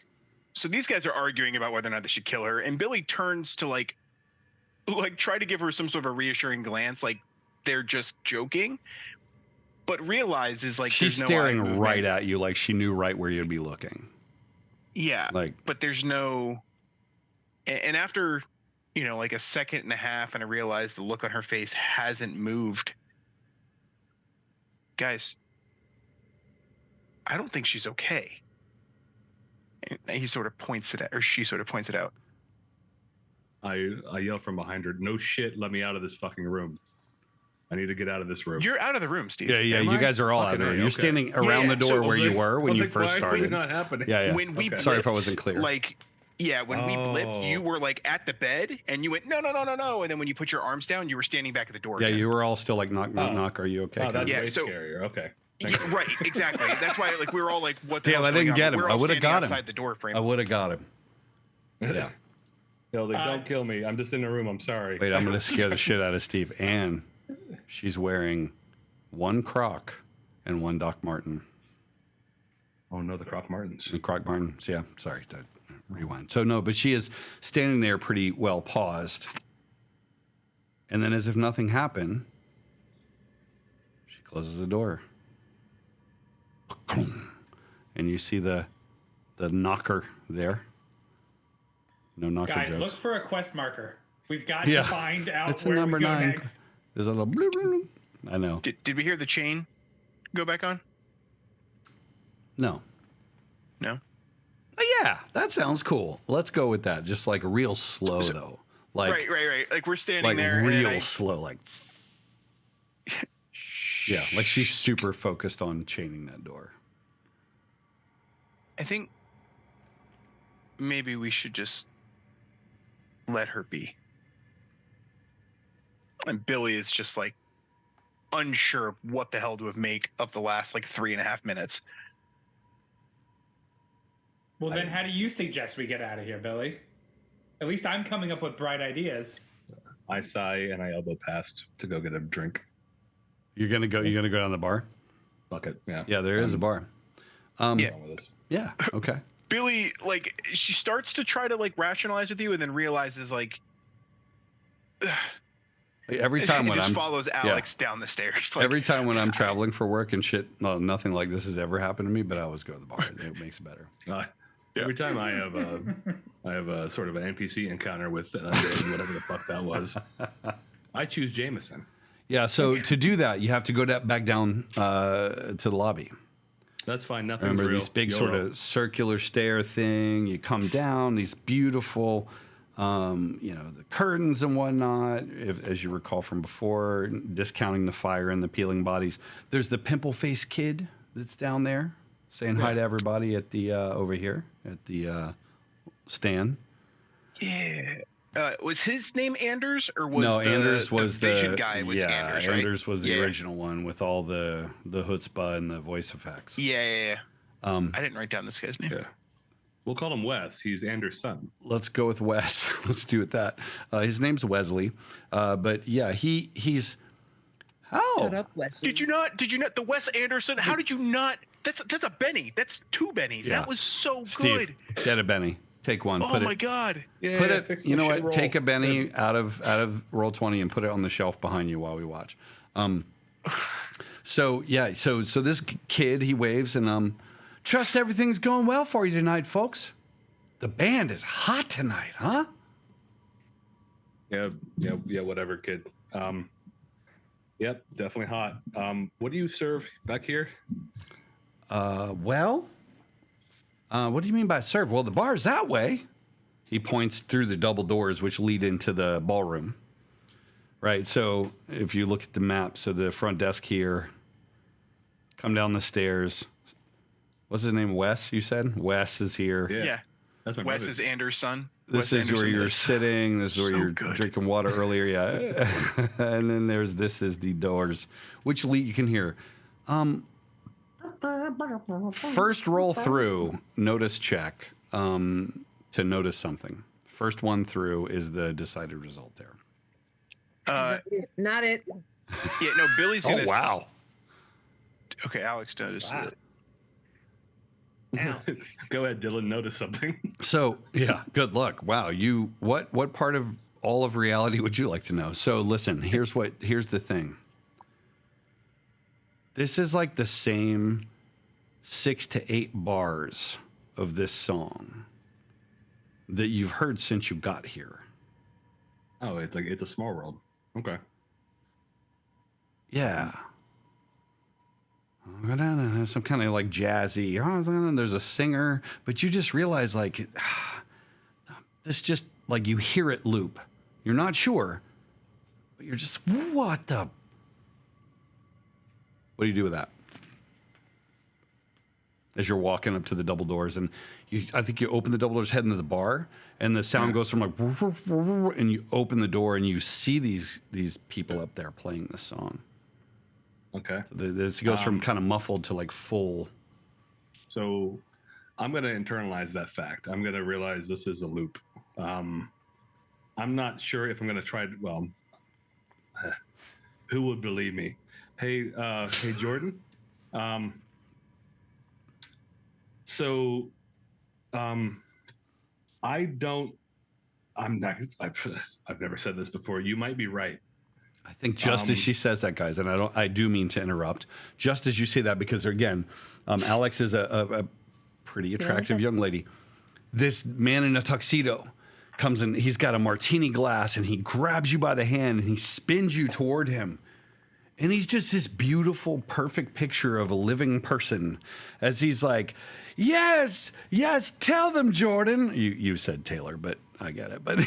these guys are arguing about whether or not they should kill her, and Billy turns to like try to give her some sort of a reassuring glance, like they're just joking, but realizes like She's there's no eye staring movement. right at you like she knew right where you'd be looking. Yeah, Like, but there's no. And after, like a second and a half, and I realize the look on her face hasn't moved. Guys, I don't think she's okay. And he sort of points it out, or she sort of points it out. I yell from behind her, "No shit, let me out of this fucking room. I need to get out of this room." You're out of the room, Steve. yeah, Am you I? guys are all out Fucking there. A, You're okay. standing around Yeah, the door so where you were when you first Why started. not happening? Yeah. When we Sorry if I blipped, wasn't clear. When we blipped, you were like at the bed, and you went no, and then when you put your arms down, you were standing back at the door. Yeah, again. you were all still like knock, knock, Oh. knock. Are you okay? Oh, that's Yeah, way so- scarier. Okay. Yeah, right, exactly. That's why we were all like, "What the Damn, hell's I didn't going on?" get But him. we're I all would've standing got him. outside the door frame. I would have got him. Yeah. They're like, "Don't kill me. I'm just in the room. I'm sorry." Wait, I'm going to scare the shit out of Steve. And she's wearing one Croc and one Doc Martin. Oh no, the Croc Martens. The Croc Martins. Yeah, sorry to rewind. So, no, but she is standing there pretty well paused. And then, as if nothing happened, she closes the door. And you see the knocker there. No knocker Guys, jokes. look for a quest marker. We've got Yeah. to find out It's a where number we go 9. next. There's a little bloop, bloop, bloop. I know. Did we hear the chain go back on? No. No. Oh, yeah, that sounds cool. Let's go with that. Just like real slow though. Like Right. Like we're standing like there. real slow, like yeah, like she's super focused on chaining that door. I think maybe we should just let her be. And Billy is just like unsure of what the hell to make of the last like 3.5 minutes. Well, then how do you suggest we get out of here, Billy? At least I'm coming up with bright ideas. I sigh and I elbow past to go get a drink. You're gonna go down the bar? Fuck it. Yeah. Yeah, there is a bar. Yeah. Yeah, okay. Billy, like, she starts to try to like rationalize with you and then realizes like Every time when just I'm follows Alex down the stairs. Like, every time when I'm traveling for work and shit, well, nothing like this has ever happened to me, but I always go to the bar. It makes it better. Every time I have a sort of an NPC encounter with an undead, whatever the fuck that was, I choose Jameson. Yeah, so to do that, you have to go back down to the lobby. That's fine. Nothing's Remember real. these big YOLO. sort of circular stair thing? You come down, these beautiful, the curtains and whatnot, as you recall from before, discounting the fire and the peeling bodies. There's the pimple face kid that's down there saying hi to everybody at the over here at the stand. Yeah. Was his name Anders or was Anders was the Vision guy was Anders, right? Anders was the original one with all the chutzpah and the voice effects. Yeah. I didn't write down this guy's name. Yeah. We'll call him Wes. He's Anders' son. Let's go with Wes. Let's do it that. His name's Wesley. But yeah, he's how? Shut up, Wesley. Did you not the Wes Anderson? How did you not? That's a Benny. That's 2 Bennies. Yeah. That was so Steve, good. get a Benny. Take one. Oh my god. Yeah, Put fix it. You the know shit what? roll. Take a Benny out of Roll20 and put it on the shelf behind you while we watch. So yeah. So this kid, he waves and trust everything's going well for you tonight, folks. The band is hot tonight, huh? Yeah, whatever, kid. Yep, definitely hot. What do you serve back here? Well, what do you mean by serve? Well, the bar's that way. He points through the double doors which lead into the ballroom. Right, so if you look at the map, so the front desk here, come down the stairs. What's his name? Wes, you said? Wes is here. Yeah. That's my Wes brother. is Anders' son. This Wes is where Anderson you're is- sitting. This is where So you're good. drinking water earlier. Yeah. And then this is the doors, which lead, you can hear. First roll through, notice check to notice something. First one through is the decided result there. Not it. Yeah, no, Billy's gonna. Oh, wow. Okay, Alex noticed it. Ow. Go ahead, Dylan. Notice something. So, yeah, good luck. Wow. What part of all of reality would you like to know? So, listen, here's the thing. This is like the same 6 to 8 bars of this song that you've heard since you got here. Oh, it's a small world. Okay. Yeah. Some kind of like jazzy. There's a singer, but you just realize like this just like you hear it loop. You're not sure, but you're just what do you do with that? As you're walking up to the double doors, and I think you open the double doors, head into the bar, and the sound goes from like, and you open the door, and you see these people up there playing this song. Okay. So this goes from kind of muffled to like full. So I'm going to internalize that fact. I'm going to realize this is a loop. I'm not sure if I'm going to try to, well, who would believe me? Hey, Jordan. I've never said this before. You might be right. I think just as she says that, guys, and I do mean to interrupt, just as you say that, because again, Alex is a pretty attractive young lady. This man in a tuxedo comes in, he's got a martini glass, and he grabs you by the hand and he spins you toward him. And he's just this beautiful, perfect picture of a living person as he's like, yes, tell them, Jordan. You said Taylor, but I get it. But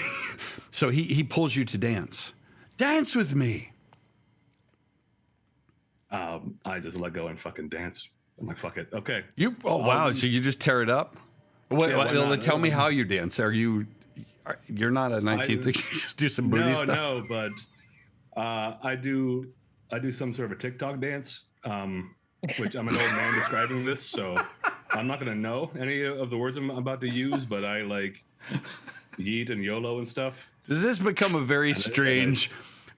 so he pulls you to dance. Dance with me. I just let go and fucking dance. I'm like, fuck it. Okay. Wow. So you just tear it up? Why not? Tell me how you dance. You're not a 19th. You just do some booty stuff? No, but I do some sort of a TikTok dance, which I'm an old man describing this, so I'm not going to know any of the words I'm about to use, but I like yeet and YOLO and stuff. Does this become a very strange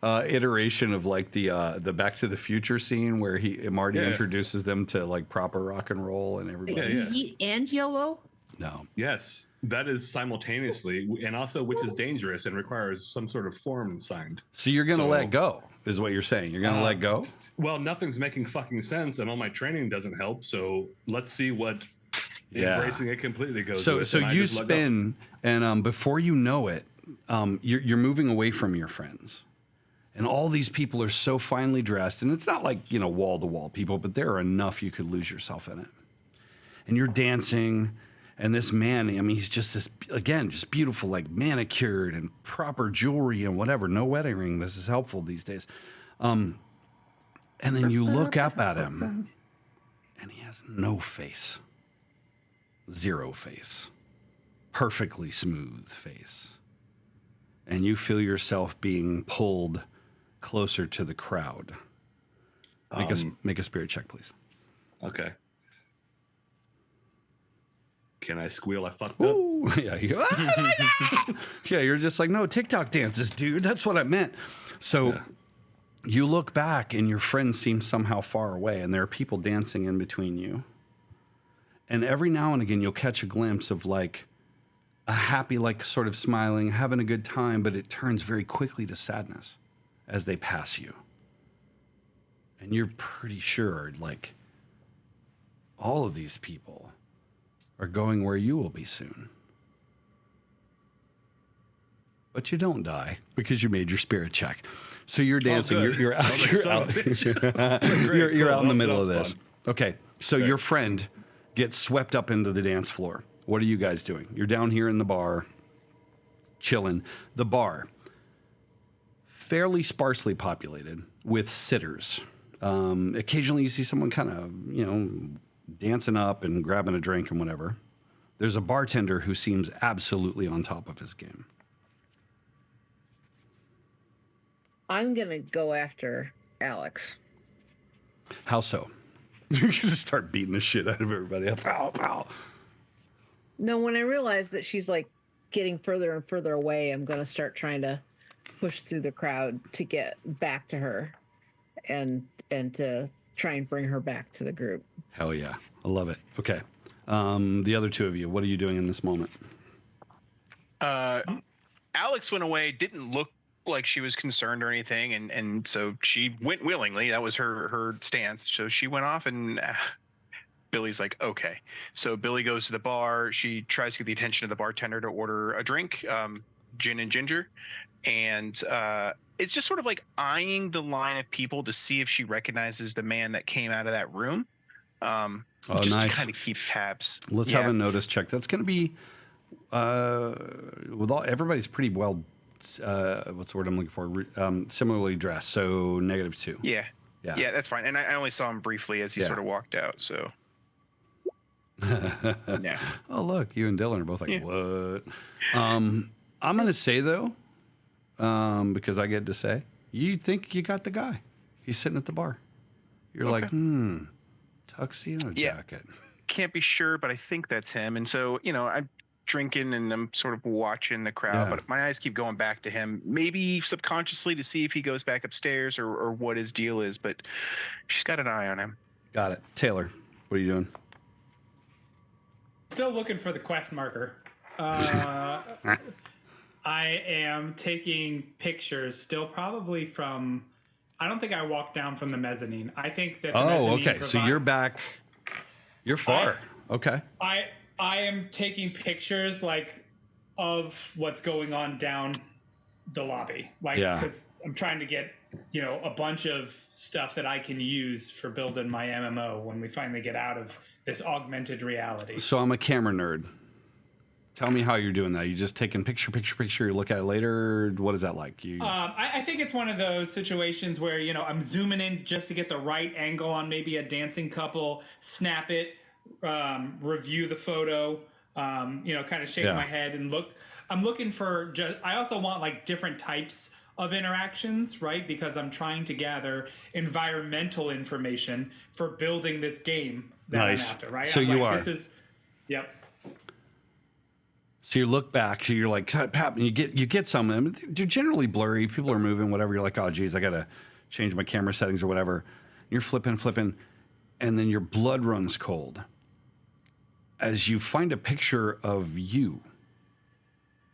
iteration of like the Back to the Future scene where Marty introduces them to like proper rock and roll and everybody? Yeet and YOLO? No. Yes, that is simultaneously, and also which is dangerous and requires some sort of form signed. So you're going to let go, is what you're saying. You're going to let go? Well, nothing's making fucking sense, and all my training doesn't help. So let's see what embracing it completely goes. So you spin, and before you know it, you're moving away from your friends. And all these people are so finely dressed, and it's not like, wall-to-wall people, but there are enough you could lose yourself in it. And you're dancing, and this man, he's just this, again, just beautiful, like manicured and proper jewelry and whatever. No wedding ring. This is helpful these days. And then you look up at him, and he has no face. Zero face. Perfectly smooth face. And you feel yourself being pulled closer to the crowd. Make a spirit check, please. Okay. Can I squeal? I fucked Ooh, up. Yeah. Yeah, you're just like, no, TikTok dances, dude. That's what I meant. So you look back and your friends seem somehow far away, and there are people dancing in between you. And every now and again, you'll catch a glimpse of like a happy, like sort of smiling, having a good time, but it turns very quickly to sadness as they pass you. And you're pretty sure, like, all of these people are going where you will be soon. But you don't die because you made your spirit check. So you're dancing. You're out. You're out. You're out in the middle of this. Fun. Okay. So your friend gets swept up into the dance floor. What are you guys doing? You're down here in the bar, chilling. The bar, fairly sparsely populated with sitters. Occasionally you see someone kind of, dancing up and grabbing a drink and whatever. There's a bartender who seems absolutely on top of his game. I'm going to go after Alex. How so? You're going to start beating the shit out of everybody. Pow, pow. No, when I realize that she's like getting further and further away, I'm going to start trying to push through the crowd to get back to her and to try and bring her back to the group. Hell yeah. I love it. Okay. The other two of you, what are you doing in this moment? Alex went away, didn't look like she was concerned or anything, and so she went willingly. That was her stance. So she went off, and Billy's like, okay. So Billy goes to the bar. She tries to get the attention of the bartender to order a drink, gin and ginger, and it's just sort of like eyeing the line of people to see if she recognizes the man that came out of that room. Just nice. to kind of keep tabs. Let's have a notice check. That's going to be with everybody's pretty well. What's the word I'm looking for? Similarly dressed. So -2. Yeah, that's fine. And I only saw him briefly as he sort of walked out. So. Yeah. Oh, look, you and Dylan are both like, what? I'm going to say, though, because I get to say, you think you got the guy. He's sitting at the bar. You're like, tuxedo jacket. Can't be sure, but I think that's him. And so, I'm drinking and I'm sort of watching the crowd, but my eyes keep going back to him, maybe subconsciously to see if he goes back upstairs or what his deal is, but she's got an eye on him. Got it. Taylor, what are you doing? Still looking for the quest marker. I am taking pictures still probably from, I don't think I walked down from the mezzanine. I think that the mezzanine okay. So you're back. You're far. Okay. I am taking pictures like of what's going on down the lobby. Like, because I'm trying to get a bunch of stuff that I can use for building my MMO when we finally get out of this augmented reality. So I'm a camera nerd. Tell me how you're doing that. You just taking picture, you look at it later. What is that like? I think it's one of those situations where, I'm zooming in just to get the right angle on maybe a dancing couple, snap it, review the photo, kind of shake my head and look. I'm looking for I also want like different types of interactions, right? Because I'm trying to gather environmental information for building this game that I'm after, right? So Yep. So you look back, so you're like, Pat, and you get some. I mean, they're generally blurry. People are moving, whatever. You're like, oh, geez, I got to change my camera settings or whatever. You're flipping, and then your blood runs cold as you find a picture of you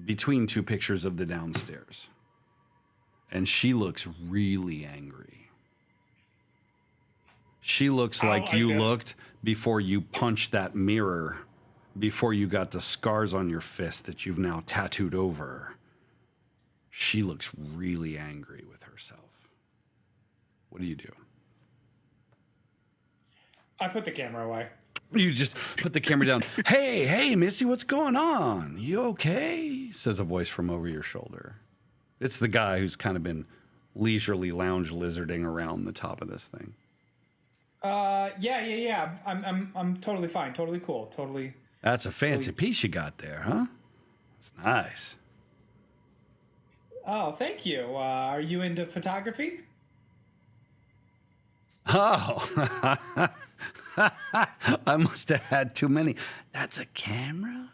between two pictures of the downstairs. And she looks really angry. She looks like you looked before you punched that mirror, before you got the scars on your fist that you've now tattooed over. She looks really angry with herself. What do you do? I put the camera away. You just put the camera down. Hey, Missy, what's going on? You okay? Says a voice from over your shoulder. It's the guy who's kind of been leisurely lounge lizarding around the top of this thing. Yeah. I'm totally fine. Totally cool. Totally. That's a fancy piece you got there, huh? It's nice. Oh, thank you. Are you into photography? Oh, I must have had too many. That's a camera?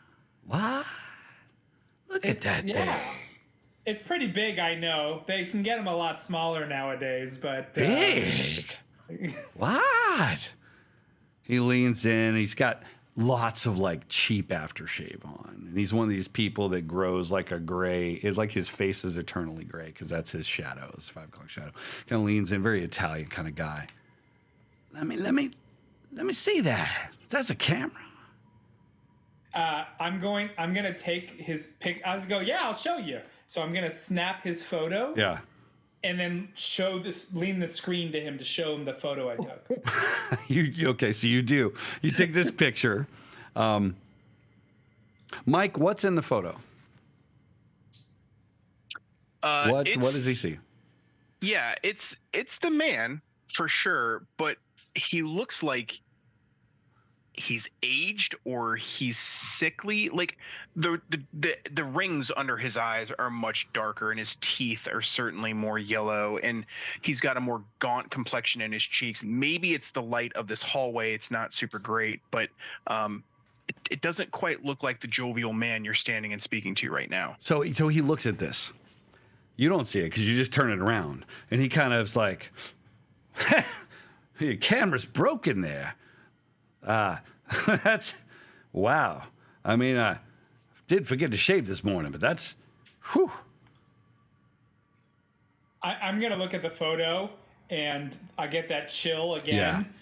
What? Look at that thing. It's pretty big, I know. They can get them a lot smaller nowadays, but... Big? What? He leans in. He's got lots of like cheap aftershave on. And he's one of these people that grows like a gray. It's like his face is eternally gray because that's his shadow, his 5 o'clock shadow. Kind of leans in, very Italian kind of guy. Let me see that. That's a camera. I'm gonna take his pic. I was go, yeah, I'll show you. So I'm gonna snap his photo. Yeah. And then lean the screen to him to show him the photo I took. Okay, so you do. You take this picture. Mike, what's in the photo? What does he see? Yeah, it's the man for sure, but he looks like he's aged or he's sickly. Like the rings under his eyes are much darker and his teeth are certainly more yellow, and he's got a more gaunt complexion in his cheeks. Maybe it's the light of this hallway. It's not super great, but it doesn't quite look like the jovial man you're standing and speaking to right now. So he looks at this. You don't see it because you just turn it around, and he kind of is like, your camera's broken there. That's wow. I mean, I did forget to shave this morning, but that's whew. I'm gonna look at the photo and I get that chill again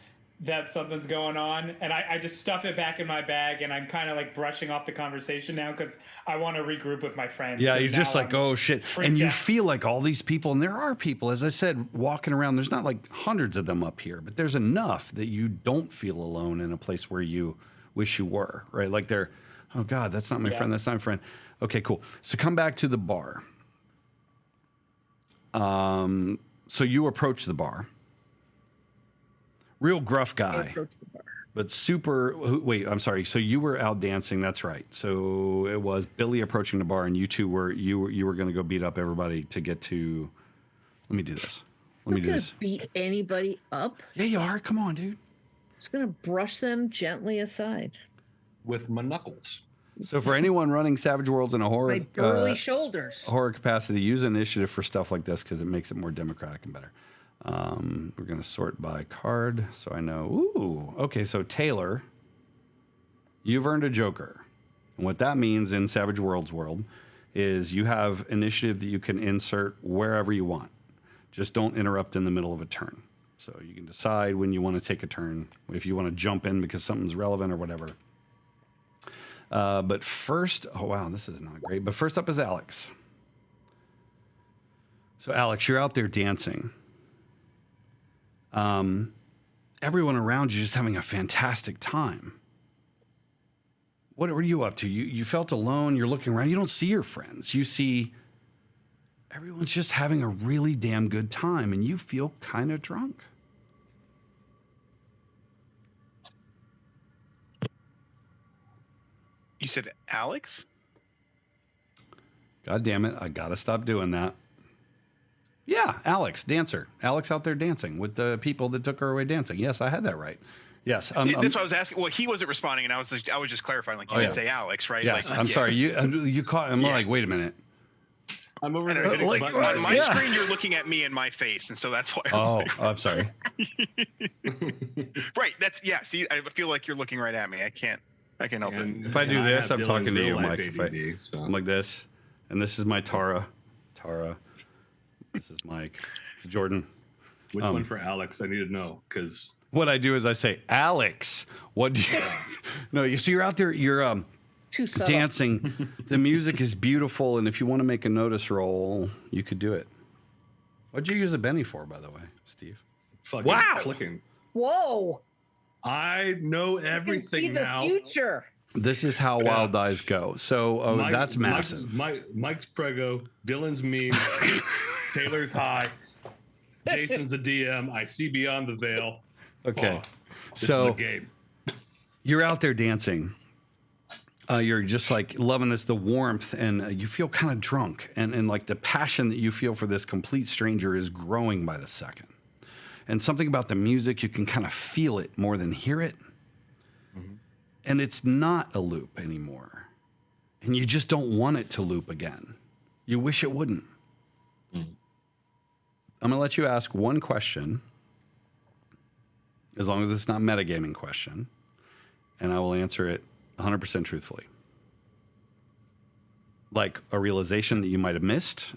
that something's going on, and I just stuff it back in my bag, and I'm kind of like brushing off the conversation now because I want to regroup with my friends. Yeah, you're just like, oh shit, and you feel like all these people, and there are people, as I said, walking around. There's not like hundreds of them up here, but there's enough that you don't feel alone in a place where you wish you were, right? Like they're, oh God, that's not my friend. That's not my friend. Okay, cool. So come back to the bar. So you approach the bar. Real gruff guy, but super. Wait, I'm sorry. So you were out dancing. That's right. So it was Billy approaching the bar, and you two were going to go beat up everybody to get to. Let me do this. Let me do this. Beat anybody up? Yeah, you are. Come on, dude. Just gonna brush them gently aside with my knuckles. So for anyone running Savage Worlds in a horror, my burly shoulders, horror capacity, use initiative for stuff like this because it makes it more democratic and better. We're going to sort by card, so I know. Ooh, okay, so Taylor, you've earned a Joker. And what that means in Savage Worlds world is you have initiative that you can insert wherever you want. Just don't interrupt in the middle of a turn. So you can decide when you want to take a turn, if you want to jump in because something's relevant or whatever. But first, oh wow, this is not great. But first up is Alex. So, Alex, you're out there dancing. Everyone around you just having a fantastic time. What were you up to? You felt alone. You're looking around. You don't see your friends. You see everyone's just having a really damn good time, and you feel kind of drunk. You said Alex? God damn it. I got to stop doing that. Yeah, Alex, dancer. Alex out there dancing with the people that took her away dancing. Yes, I had that right. Yes. That's what I was asking. Well, he wasn't responding, and I was just clarifying. Like, you didn't say Alex, right? Yes, like, I'm sorry. You caught. I'm like, wait a minute. I'm over there. there. On my screen, you're looking at me and my face, and so that's why. I'm sorry. Right. See, I feel like you're looking right at me. I can't help it. If I do this, I'm talking to you, Mike. ADD, so. I'm like this, and this is my Tara. This is Mike. Jordan. Which one for Alex? I need to know, because what I do is I say, Alex, what do you? No, you see, you're out there. You're Too subtle. dancing. The music is beautiful, and if you want to make a notice roll, you could do it. What'd you use a Benny for, by the way, Steve? fucking clicking. Whoa. I know You everything can see now. the future. This is how Wild Dies go. So that's massive. Mike's Prego, Dylan's me, Taylor's high, Jason's the DM. I see beyond the veil. Okay, This so is a game. you're out there dancing. You're just like loving this, the warmth, and you feel kind of drunk, and like the passion that you feel for this complete stranger is growing by the second. And something about the music, you can kind of feel it more than hear it. Mm-hmm. And it's not a loop anymore. And you just don't want it to loop again. You wish it wouldn't. Mm. I'm going to let you ask one question, as long as it's not a metagaming question, and I will answer it 100% truthfully. Like a realization that you might have missed,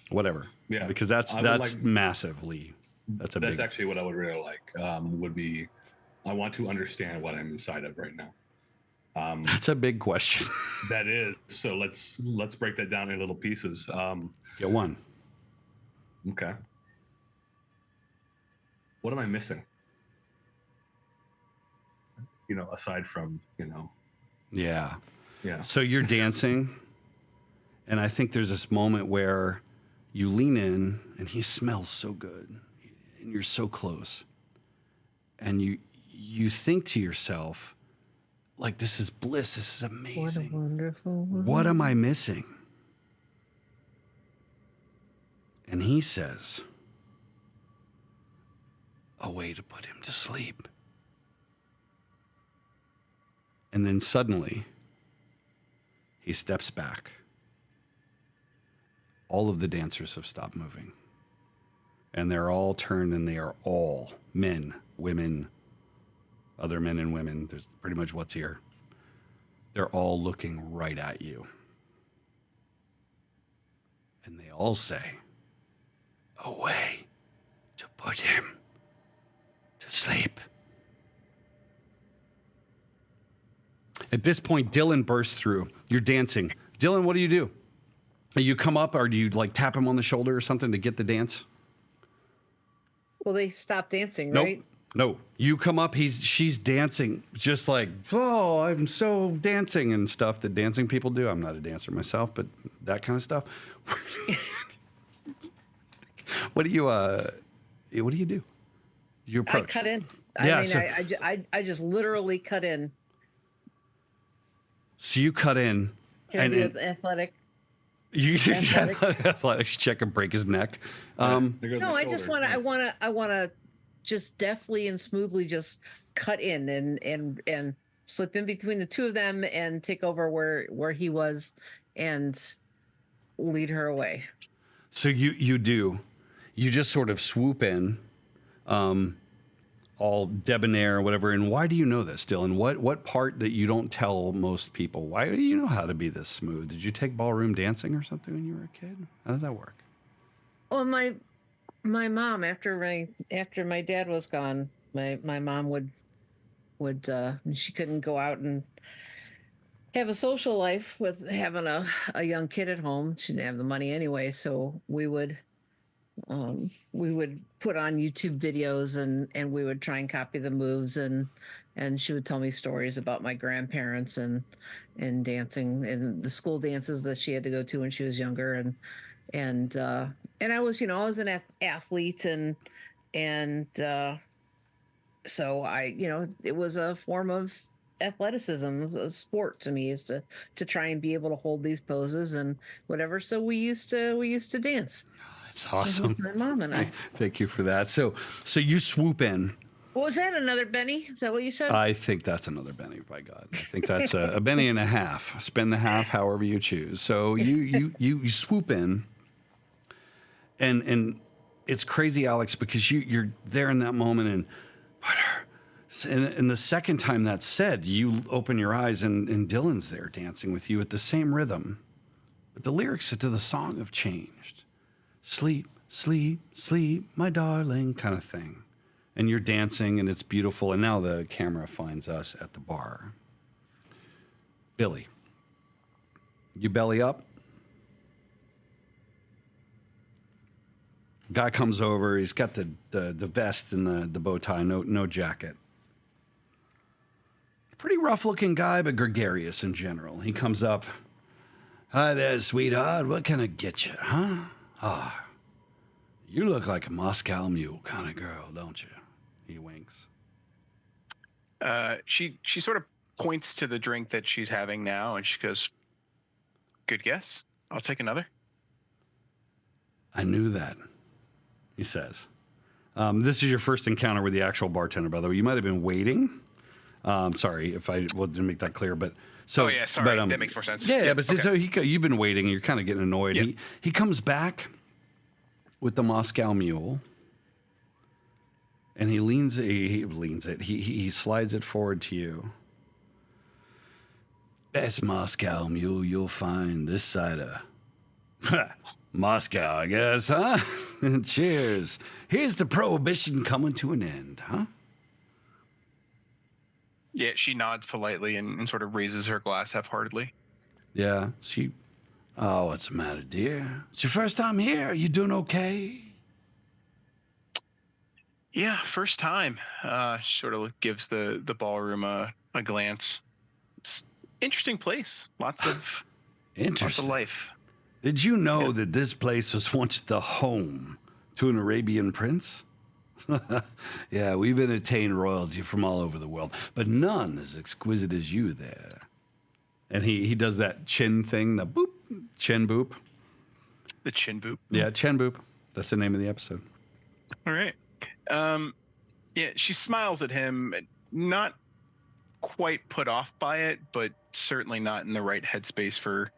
whatever. Yeah, because that's massively. That's actually what I would really like. Would be, I want to understand what I'm inside of right now. That's a big question. That is. So let's break that down in little pieces. Get one. Okay. What am I missing? Aside from, Yeah. Yeah. So you're dancing, and I think there's this moment where you lean in, and he smells so good, and you're so close, and you think to yourself, like, this is bliss. This is amazing. What a wonderful world. What am I missing? And he says, a way to put him to sleep. And then suddenly, he steps back. All of the dancers have stopped moving. And they're all turned, and they are all men, women, other men and women. There's pretty much what's here. They're all looking right at you. And they all say, a way to put him to sleep. At this point, Dylan bursts through. You're dancing. Dylan, what do? You come up, or do you like tap him on the shoulder or something to get the dance? Well, they stopped dancing, Nope. right? No. You come up, she's dancing, just like, oh, I'm so dancing and stuff that dancing people do. I'm not a dancer myself, but that kind of stuff. What do you do? You approach. I cut in. I just literally cut in. So you cut in. Can I do athletic? You athletics check and break his neck. No, I just want to. I want to just deftly and smoothly just cut in and slip in between the two of them and take over where he was and lead her away. So you just sort of swoop in, all debonair or whatever. And why do you know this, Dylan? What part that you don't tell most people? Why do you know how to be this smooth? Did you take ballroom dancing or something when you were a kid? How did that work? Well, my mom, after my dad was gone, my mom would she couldn't go out and have a social life with having a young kid at home. She didn't have the money anyway, so we would put on YouTube videos and we would try and copy the moves and she would tell me stories about my grandparents and dancing and the school dances that she had to go to when she was younger and I was I was an athlete and so it was a form of athleticism. It was a sport to me is to try and be able to hold these poses and whatever. So we used to dance. It's awesome. My mom and I. Thank you for that. So you swoop in. What was that? Another Benny? Is that what you said? I think that's another Benny, by God. I think that's a Benny and a half. Spend the half however you choose. So you swoop in, and it's crazy, Alex, because you're there in that moment, and the second time that's said, you open your eyes and Dylan's there dancing with you at the same rhythm, but the lyrics to the song have changed. Sleep, sleep, sleep, my darling, kind of thing. And you're dancing, and it's beautiful. And now the camera finds us at the bar. Billy, you belly up. Guy comes over. He's got the vest and the bow tie, no jacket. Pretty rough-looking guy, but gregarious in general. He comes up. Hi there, sweetheart. What can I get you, huh? Ah, you look like a Moscow Mule kind of girl, don't you? He winks. She sort of points to the drink that she's having now, and she goes, "Good guess. I'll take another." I knew that, he says. This is your first encounter with the actual bartender, by the way. You might have been waiting. Sorry if I didn't make that clear, but so. Oh yeah, sorry. That makes more sense. Yeah, but okay. so you've been waiting, and you're kind of getting annoyed. Yep. He comes back with the Moscow Mule, and he slides it forward to you. Best Moscow Mule you'll find this side of Moscow, I guess, huh? Cheers. Here's to Prohibition coming to an end, huh? Yeah, she nods politely and sort of raises her glass half-heartedly. Yeah, oh, what's the matter, dear? It's your first time here. Are you doing okay? Yeah, first time. She sort of gives the ballroom a glance. It's interesting place. Lots of life. Did you know that this place was once the home to an Arabian prince? Yeah, we've entertained royalty from all over the world, but none as exquisite as you there. And he does that chin thing, the boop, chin boop. The chin boop. Yeah, chin boop. That's the name of the episode. All right. Yeah, she smiles at him, not quite put off by it, but certainly not in the right headspace for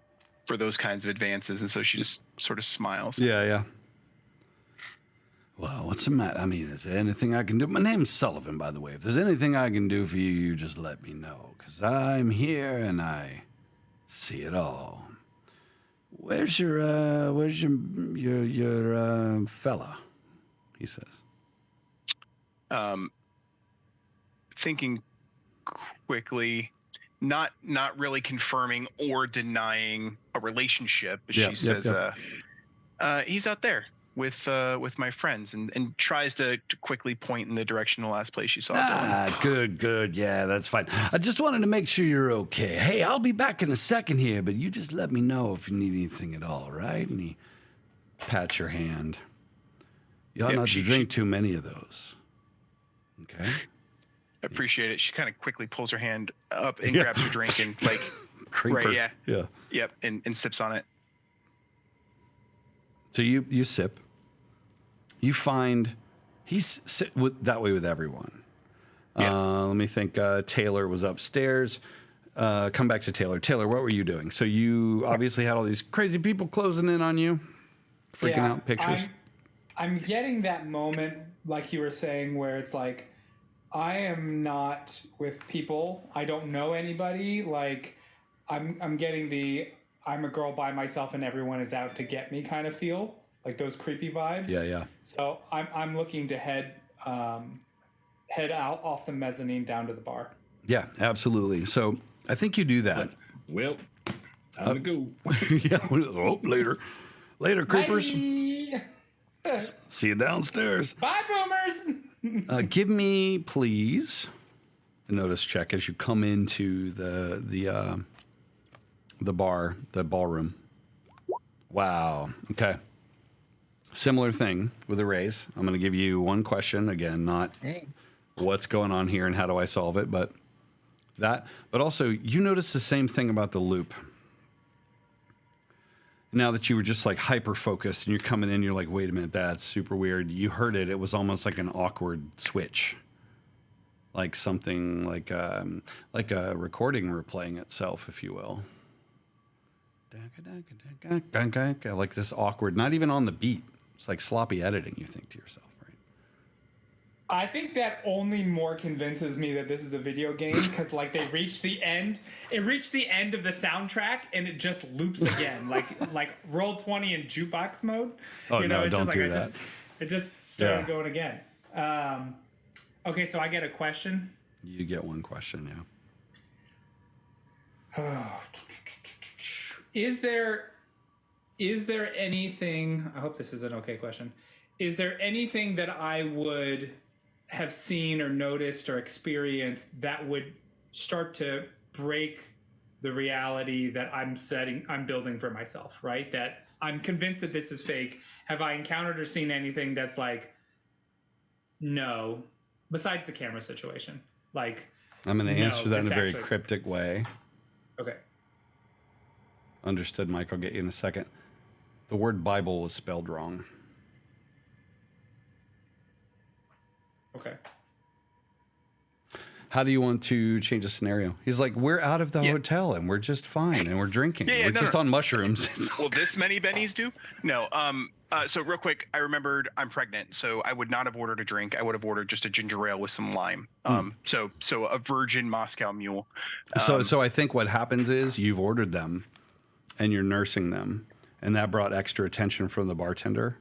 those kinds of advances, and so she just sort of smiles. Yeah. Well, what's the matter? I mean, is there anything I can do? My name's Sullivan, by the way. If there's anything I can do for you, you just let me know, because I'm here and I see it all. Where's your fella? He says. Thinking quickly, not really confirming or denying a relationship. She says, he's out there with my friends, and tries to quickly point in the direction of the last place she saw. Good. Yeah, that's fine. I just wanted to make sure you're okay. Hey, I'll be back in a second here, but you just let me know if you need anything at all, right? And he pats your hand. You ought not to drink too many of those. Okay? I appreciate it. She kind of quickly pulls her hand up and grabs her drink and Creeper. right, Yeah. Yep, and sips on it. So you sip. You find he's that way with everyone. Yeah. Let me think. Taylor was upstairs. Come back to Taylor. Taylor, what were you doing? So you obviously had all these crazy people closing in on you, freaking out pictures. I'm getting that moment, like you were saying, where it's like, I am not with people. I don't know anybody. Like, I'm getting the I'm a girl by myself and everyone is out to get me kind of feel, like those creepy vibes. Yeah. So I'm looking to head out off the mezzanine down to the bar. Yeah, absolutely. So I think you do that. Well, time to go. Yeah. Oh, later. Later, creepers. Bye. See you downstairs. Bye, boomers. Give me, please, a notice check as you come into the ballroom. Wow. Okay. Similar thing with a raise. I'm going to give you one question again, not what's going on here and how do I solve it, but also you notice the same thing about the loop. Now that you were just like hyper focused and you're coming in, you're like, wait a minute, that's super weird. You heard it. It was almost like an awkward switch, like something like a recording replaying itself, if you will. Like this awkward, not even on the beat. It's like sloppy editing. You think to yourself, right? I think that only more convinces me that this is a video game because, like, they reached the end. It reached the end of the soundtrack and it just loops again, like roll 20 in jukebox mode. Oh, no, it's don't just do that. It just started going again. Okay, so I get a question. You get one question, yeah. Is there anything, I hope this is an okay question. Is there anything that I would have seen or noticed or experienced that would start to break the reality that I'm building for myself, right? That I'm convinced that this is fake. Have I encountered or seen anything that's like, no, besides the camera situation? Like, I'm going to answer that in a very actually cryptic way. Okay. Understood, Mike. I'll get you in a second. The word Bible was spelled wrong. Okay. How do you want to change the scenario? He's like, we're out of the hotel and we're just fine and we're drinking. We're just on mushrooms. Will this many bennies do? No. So real quick, I remembered I'm pregnant, so I would not have ordered a drink. I would have ordered just a ginger ale with some lime. So a virgin Moscow Mule. So I think what happens is you've ordered them and you're nursing them, and that brought extra attention from the bartender.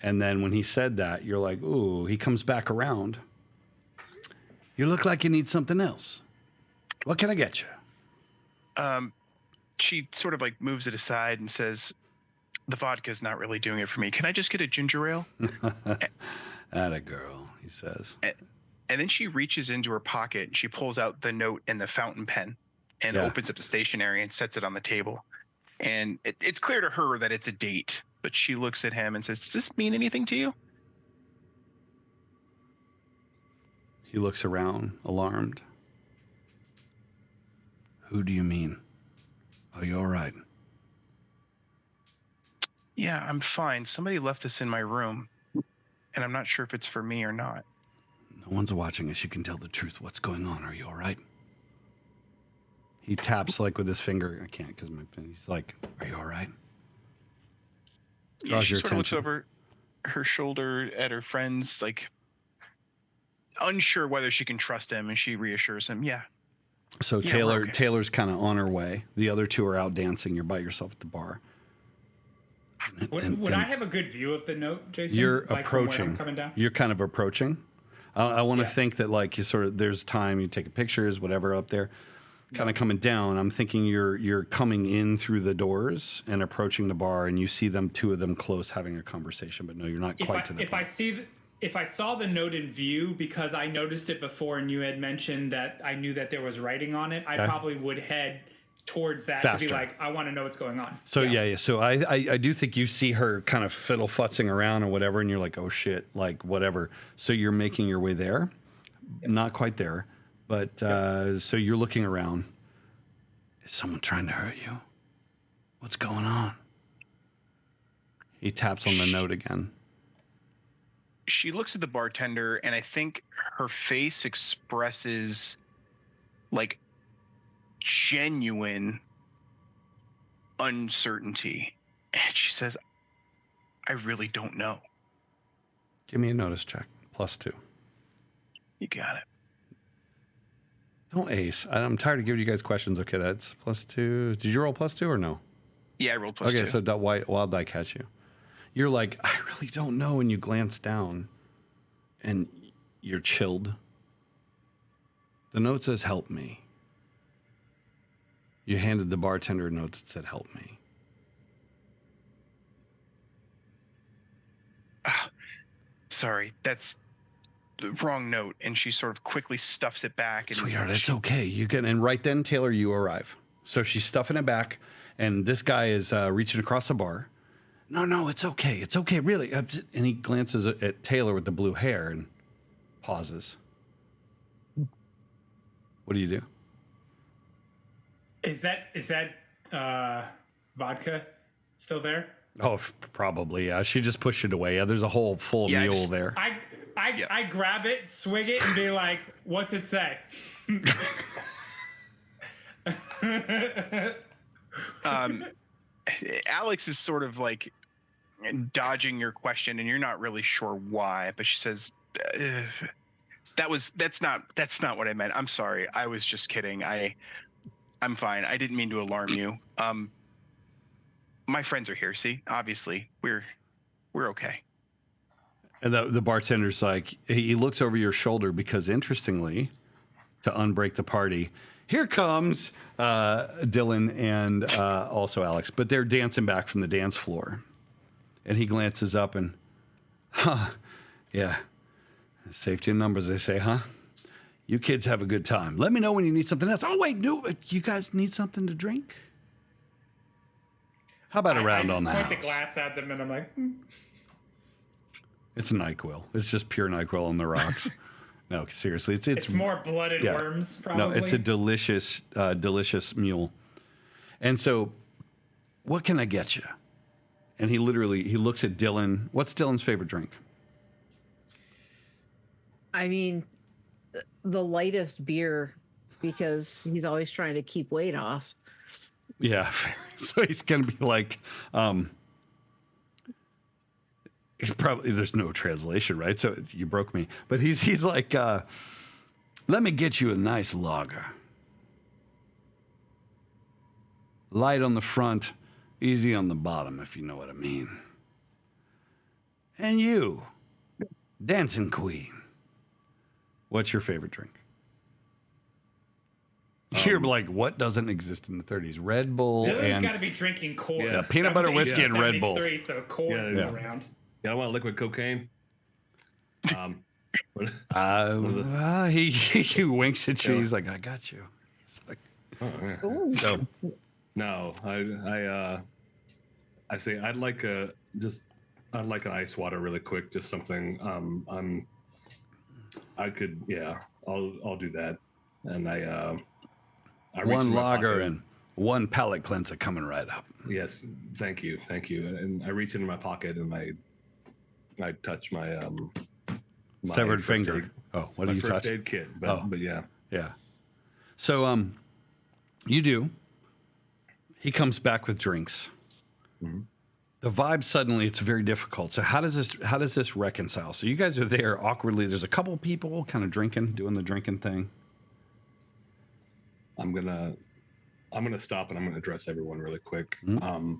And then when he said that, you're like, ooh, he comes back around. You look like you need something else. What can I get you? She sort of like moves it aside and says, the vodka's not really doing it for me. Can I just get a ginger ale? Atta girl, he says. And then she reaches into her pocket and she pulls out the note and the fountain pen and opens up the stationery and sets it on the table. And it's clear to her that it's a date, but she looks at him and says, does this mean anything to you? He looks around, alarmed. Who do you mean? Are you all right? Yeah, I'm fine. Somebody left this in my room, and I'm not sure if it's for me or not. No one's watching us. You can tell the truth. What's going on? Are you all right? He taps like with his finger. I can't because he's like, are you all right? Yeah, she sort of looks over her shoulder at her friends, like unsure whether she can trust him, and she reassures him, yeah. So Taylor's kind of on her way. The other two are out dancing. You're by yourself at the bar. Would I have a good view of the note, Jason? You're like approaching. I'm coming down? You're kind of approaching. I want to think that like you sort of there's time you take pictures, whatever up there. Kind of coming down. I'm thinking you're coming in through the doors and approaching the bar, and you see them, two of them close, having a conversation. But no, you're not quite to the. If I saw the note in view because I noticed it before, and you had mentioned that I knew that there was writing on it, I probably would head towards that to be like, I want to know what's going on. So yeah. So I do think you see her kind of fiddle futzing around or whatever, and you're like, oh shit, like whatever. So you're making your way there, not quite there, but so you're looking around. Is someone trying to hurt you? What's going on? He taps on the note again. She looks at the bartender, and I think her face expresses like genuine uncertainty. And she says, I really don't know. Give me a notice check. +2. You got it. Don't ace. I'm tired of giving you guys questions. Okay, that's +2. Did you roll +2 or no? Yeah, I rolled +2. Okay, so wild die catch you. You're like, I really don't know, and you glance down, and you're chilled. The note says, help me. You handed the bartender a note that said, "Help me." Sorry, that's the wrong note. And she sort of quickly stuffs it back. And Sweetheart, it's okay. You can. And right then, Taylor, you arrive. So she's stuffing it back, and this guy is reaching across the bar. No, it's okay. It's okay, really. And he glances at Taylor with the blue hair and pauses. What do you do? Is that vodka still there? Oh, probably. Yeah, she just pushed it away. Yeah, there's a whole full mule there. I grab it, swig it, and be like, "What's it say?" Alex is sort of like dodging your question, and you're not really sure why. But she says, "That's not what I meant. I'm sorry. I was just kidding. I'm fine. I didn't mean to alarm you. My friends are here. See, obviously, we're okay." And the bartender's like, he looks over your shoulder because, interestingly, to unbreak the party, here comes Dylan and also Alex, but they're dancing back from the dance floor. And he glances up and, yeah, safety in numbers, they say, huh? You kids have a good time. Let me know when you need something else. Oh, wait, no, you guys need something to drink? How about a round on the house? I just point the glass at them and I'm like, It's NyQuil. It's just pure NyQuil on the rocks. No, seriously, it's more blooded worms. Probably. No, it's a delicious mule. And so, what can I get you? And he looks at Dylan. What's Dylan's favorite drink? I mean, the lightest beer, because he's always trying to keep weight off. Yeah, so he's gonna be like, he's probably, there's no translation, right? So you broke me, but he's like, let me get you a nice lager, light on the front, easy on the bottom, if you know what I mean. And you, dancing queen, what's your favorite drink? You're like, what doesn't exist in the 30s? Red Bull and got to be drinking Coors. Yeah, peanut butter whiskey and Red Bull. So Coors is around. Yeah, I want liquid cocaine. He winks at you. He's like, I got you. It's like, oh, yeah. So no, I say I'd like an ice water really quick, just something. I'll do that, and I one lager and one palate cleanser coming right up. Yes, thank you, and I reach into my pocket and I touch my severed finger. Aid, oh, what do you touch? First aid kit, but yeah. So you do. He comes back with drinks. Mm-hmm. The vibe suddenly, it's very difficult. So how does this reconcile? So you guys are there awkwardly. There's a couple people kind of doing the drinking thing. I'm gonna stop and I'm gonna address everyone really quick. Mm-hmm.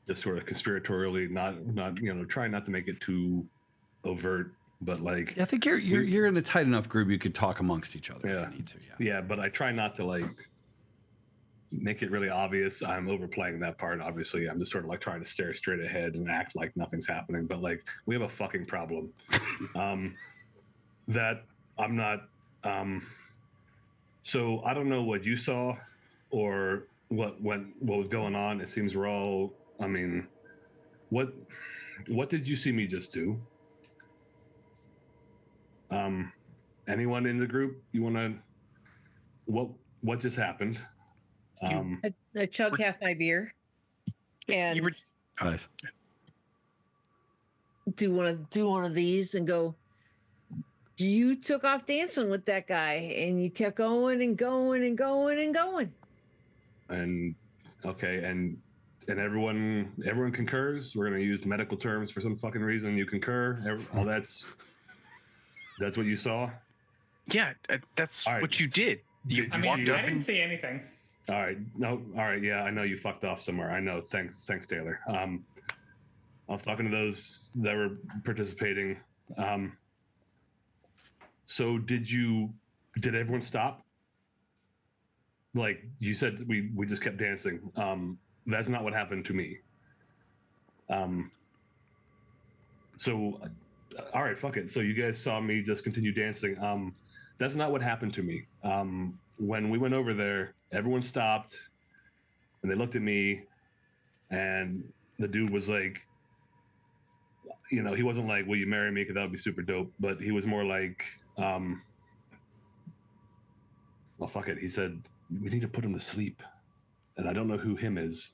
Just sort of conspiratorially, not trying not to make it too overt, but like I think you're in a tight enough group you could talk amongst each other if you need to. Yeah, but I try not to like make it really obvious. I'm overplaying that part. Obviously, I'm just sort of like trying to stare straight ahead and act like nothing's happening. But like we have a fucking problem that I'm not. So I don't know what you saw or what was going on. It seems we're all. I mean, what did you see me just do? Anyone in the group? You want to? What just happened? I chug half my beer, and nice. Do one of these and go. You took off dancing with that guy, and you kept going and going and going and going. And okay, and everyone concurs. We're gonna use medical terms for some fucking reason. You concur. Oh, that's what you saw. Yeah, that's right. What you did. I didn't see anything. All right. No. All right. Yeah, I know you fucked off somewhere. I know. Thanks, Taylor. I was talking to those that were participating. So did everyone stop? like you said, we just kept dancing. That's not what happened to me. So, all right, fuck it. So you guys saw me just continue dancing. That's not what happened to me. When we went over there, everyone stopped and they looked at me, and the dude was like, you know, he wasn't like, "Will you marry me?" Because that would be super dope. But he was more like, well, fuck it. He said, "We need to put him to sleep," and I don't know who him is,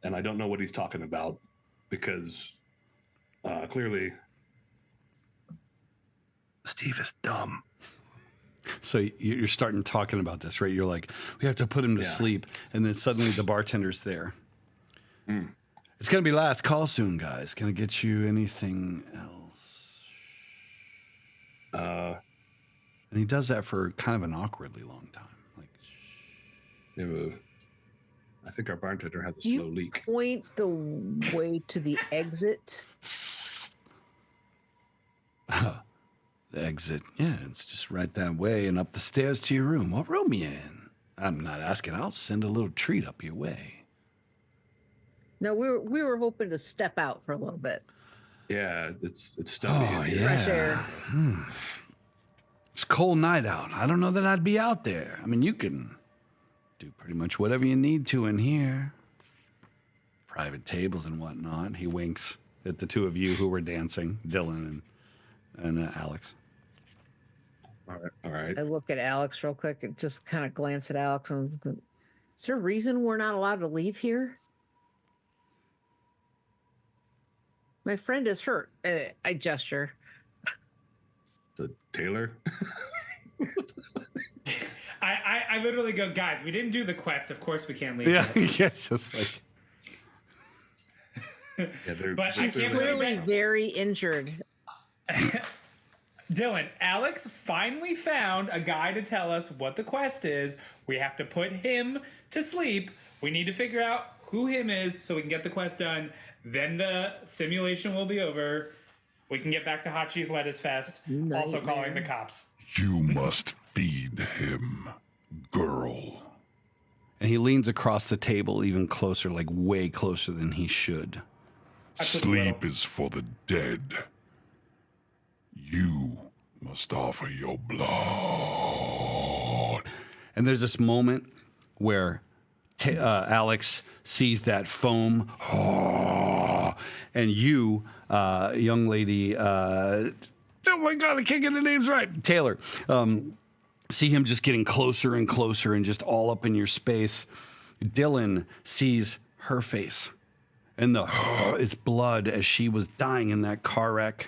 and I don't know what he's talking about, because clearly Steve is dumb. So you're starting talking about this, right? You're like, we have to put him to sleep, and then suddenly the bartender's there. It's gonna be last call soon, guys. Can I get you anything else? And he does that for kind of an awkwardly long time. Like, I think our bartender has a slow leak. Point the way to the exit. the exit. Yeah, it's just right that way and up the stairs to your room. What room you in? I'm not asking. I'll send a little treat up your way. No, we were hoping to step out for a little bit. Yeah, it's stuffy. Oh, yeah. Fresh air. It's a cold night out. I don't know that I'd be out there. I mean, you can do pretty much whatever you need to in here. Private tables and whatnot. He winks at the two of you who were dancing, Dylan and Alex. All right. I look at Alex real quick and just kind of glance at Alex and is there a reason we're not allowed to leave here? My friend is hurt. I gesture. The Taylor? I literally go, guys, we didn't do the quest. Of course we can't leave. Yeah, yet." it's just like... But I can't Clearly believe very injured. Dylan, Alex finally found a guy to tell us what the quest is. We have to put him to sleep. We need to figure out who him is so we can get the quest done. Then the simulation will be over. We can get back to Hot Cheese Lettuce Fest. Also calling the cops. You must feed him, girl. And he leans across the table even closer, like way closer than he should. Sleep is for the dead. You must offer your blood. And there's this moment where Alex sees that foam, and you, young lady, oh my God, I can't get the names right, Taylor, see him just getting closer and closer and just all up in your space. Dylan sees her face, and it's blood as she was dying in that car wreck.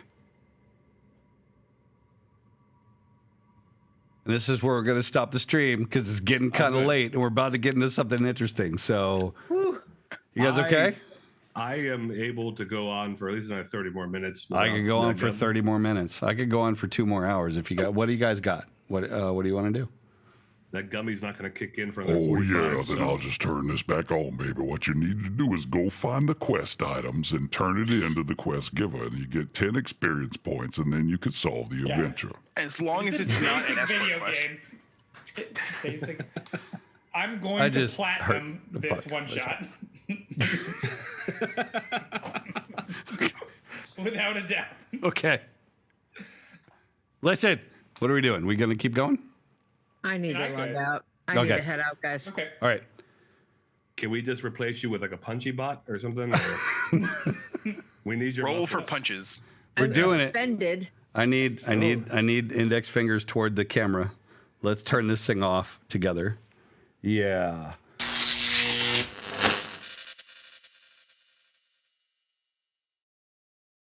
And this is where we're going to stop the stream because it's getting kind of late and we're about to get into something interesting. So, you guys okay? I am able to go on for at least another 30 more minutes. I could go on for 30 more minutes. I could go on for 2 more hours if you got. What do you guys got? What do you want to do? That gummy's not going to kick in for another Oh 45, yeah, so. then I'll just turn this back on, baby. What you need to do is go find the quest items and turn it into the quest giver, and you get 10 experience points, and then you can solve the adventure. As long as This it's is not an basic escort video quest. games. It's basic. I'm going to platinum this one shot. Without a doubt. Okay. Listen, what are we doing? We going to keep going? I need to I log could. out. I need Okay. to head out, guys. Okay. All right. Can we just replace you with like a punchy bot or something? We need your Roll for mustache. punches. We're I'm doing it. offended. I need index fingers toward the camera. Let's turn this thing off together. Yeah.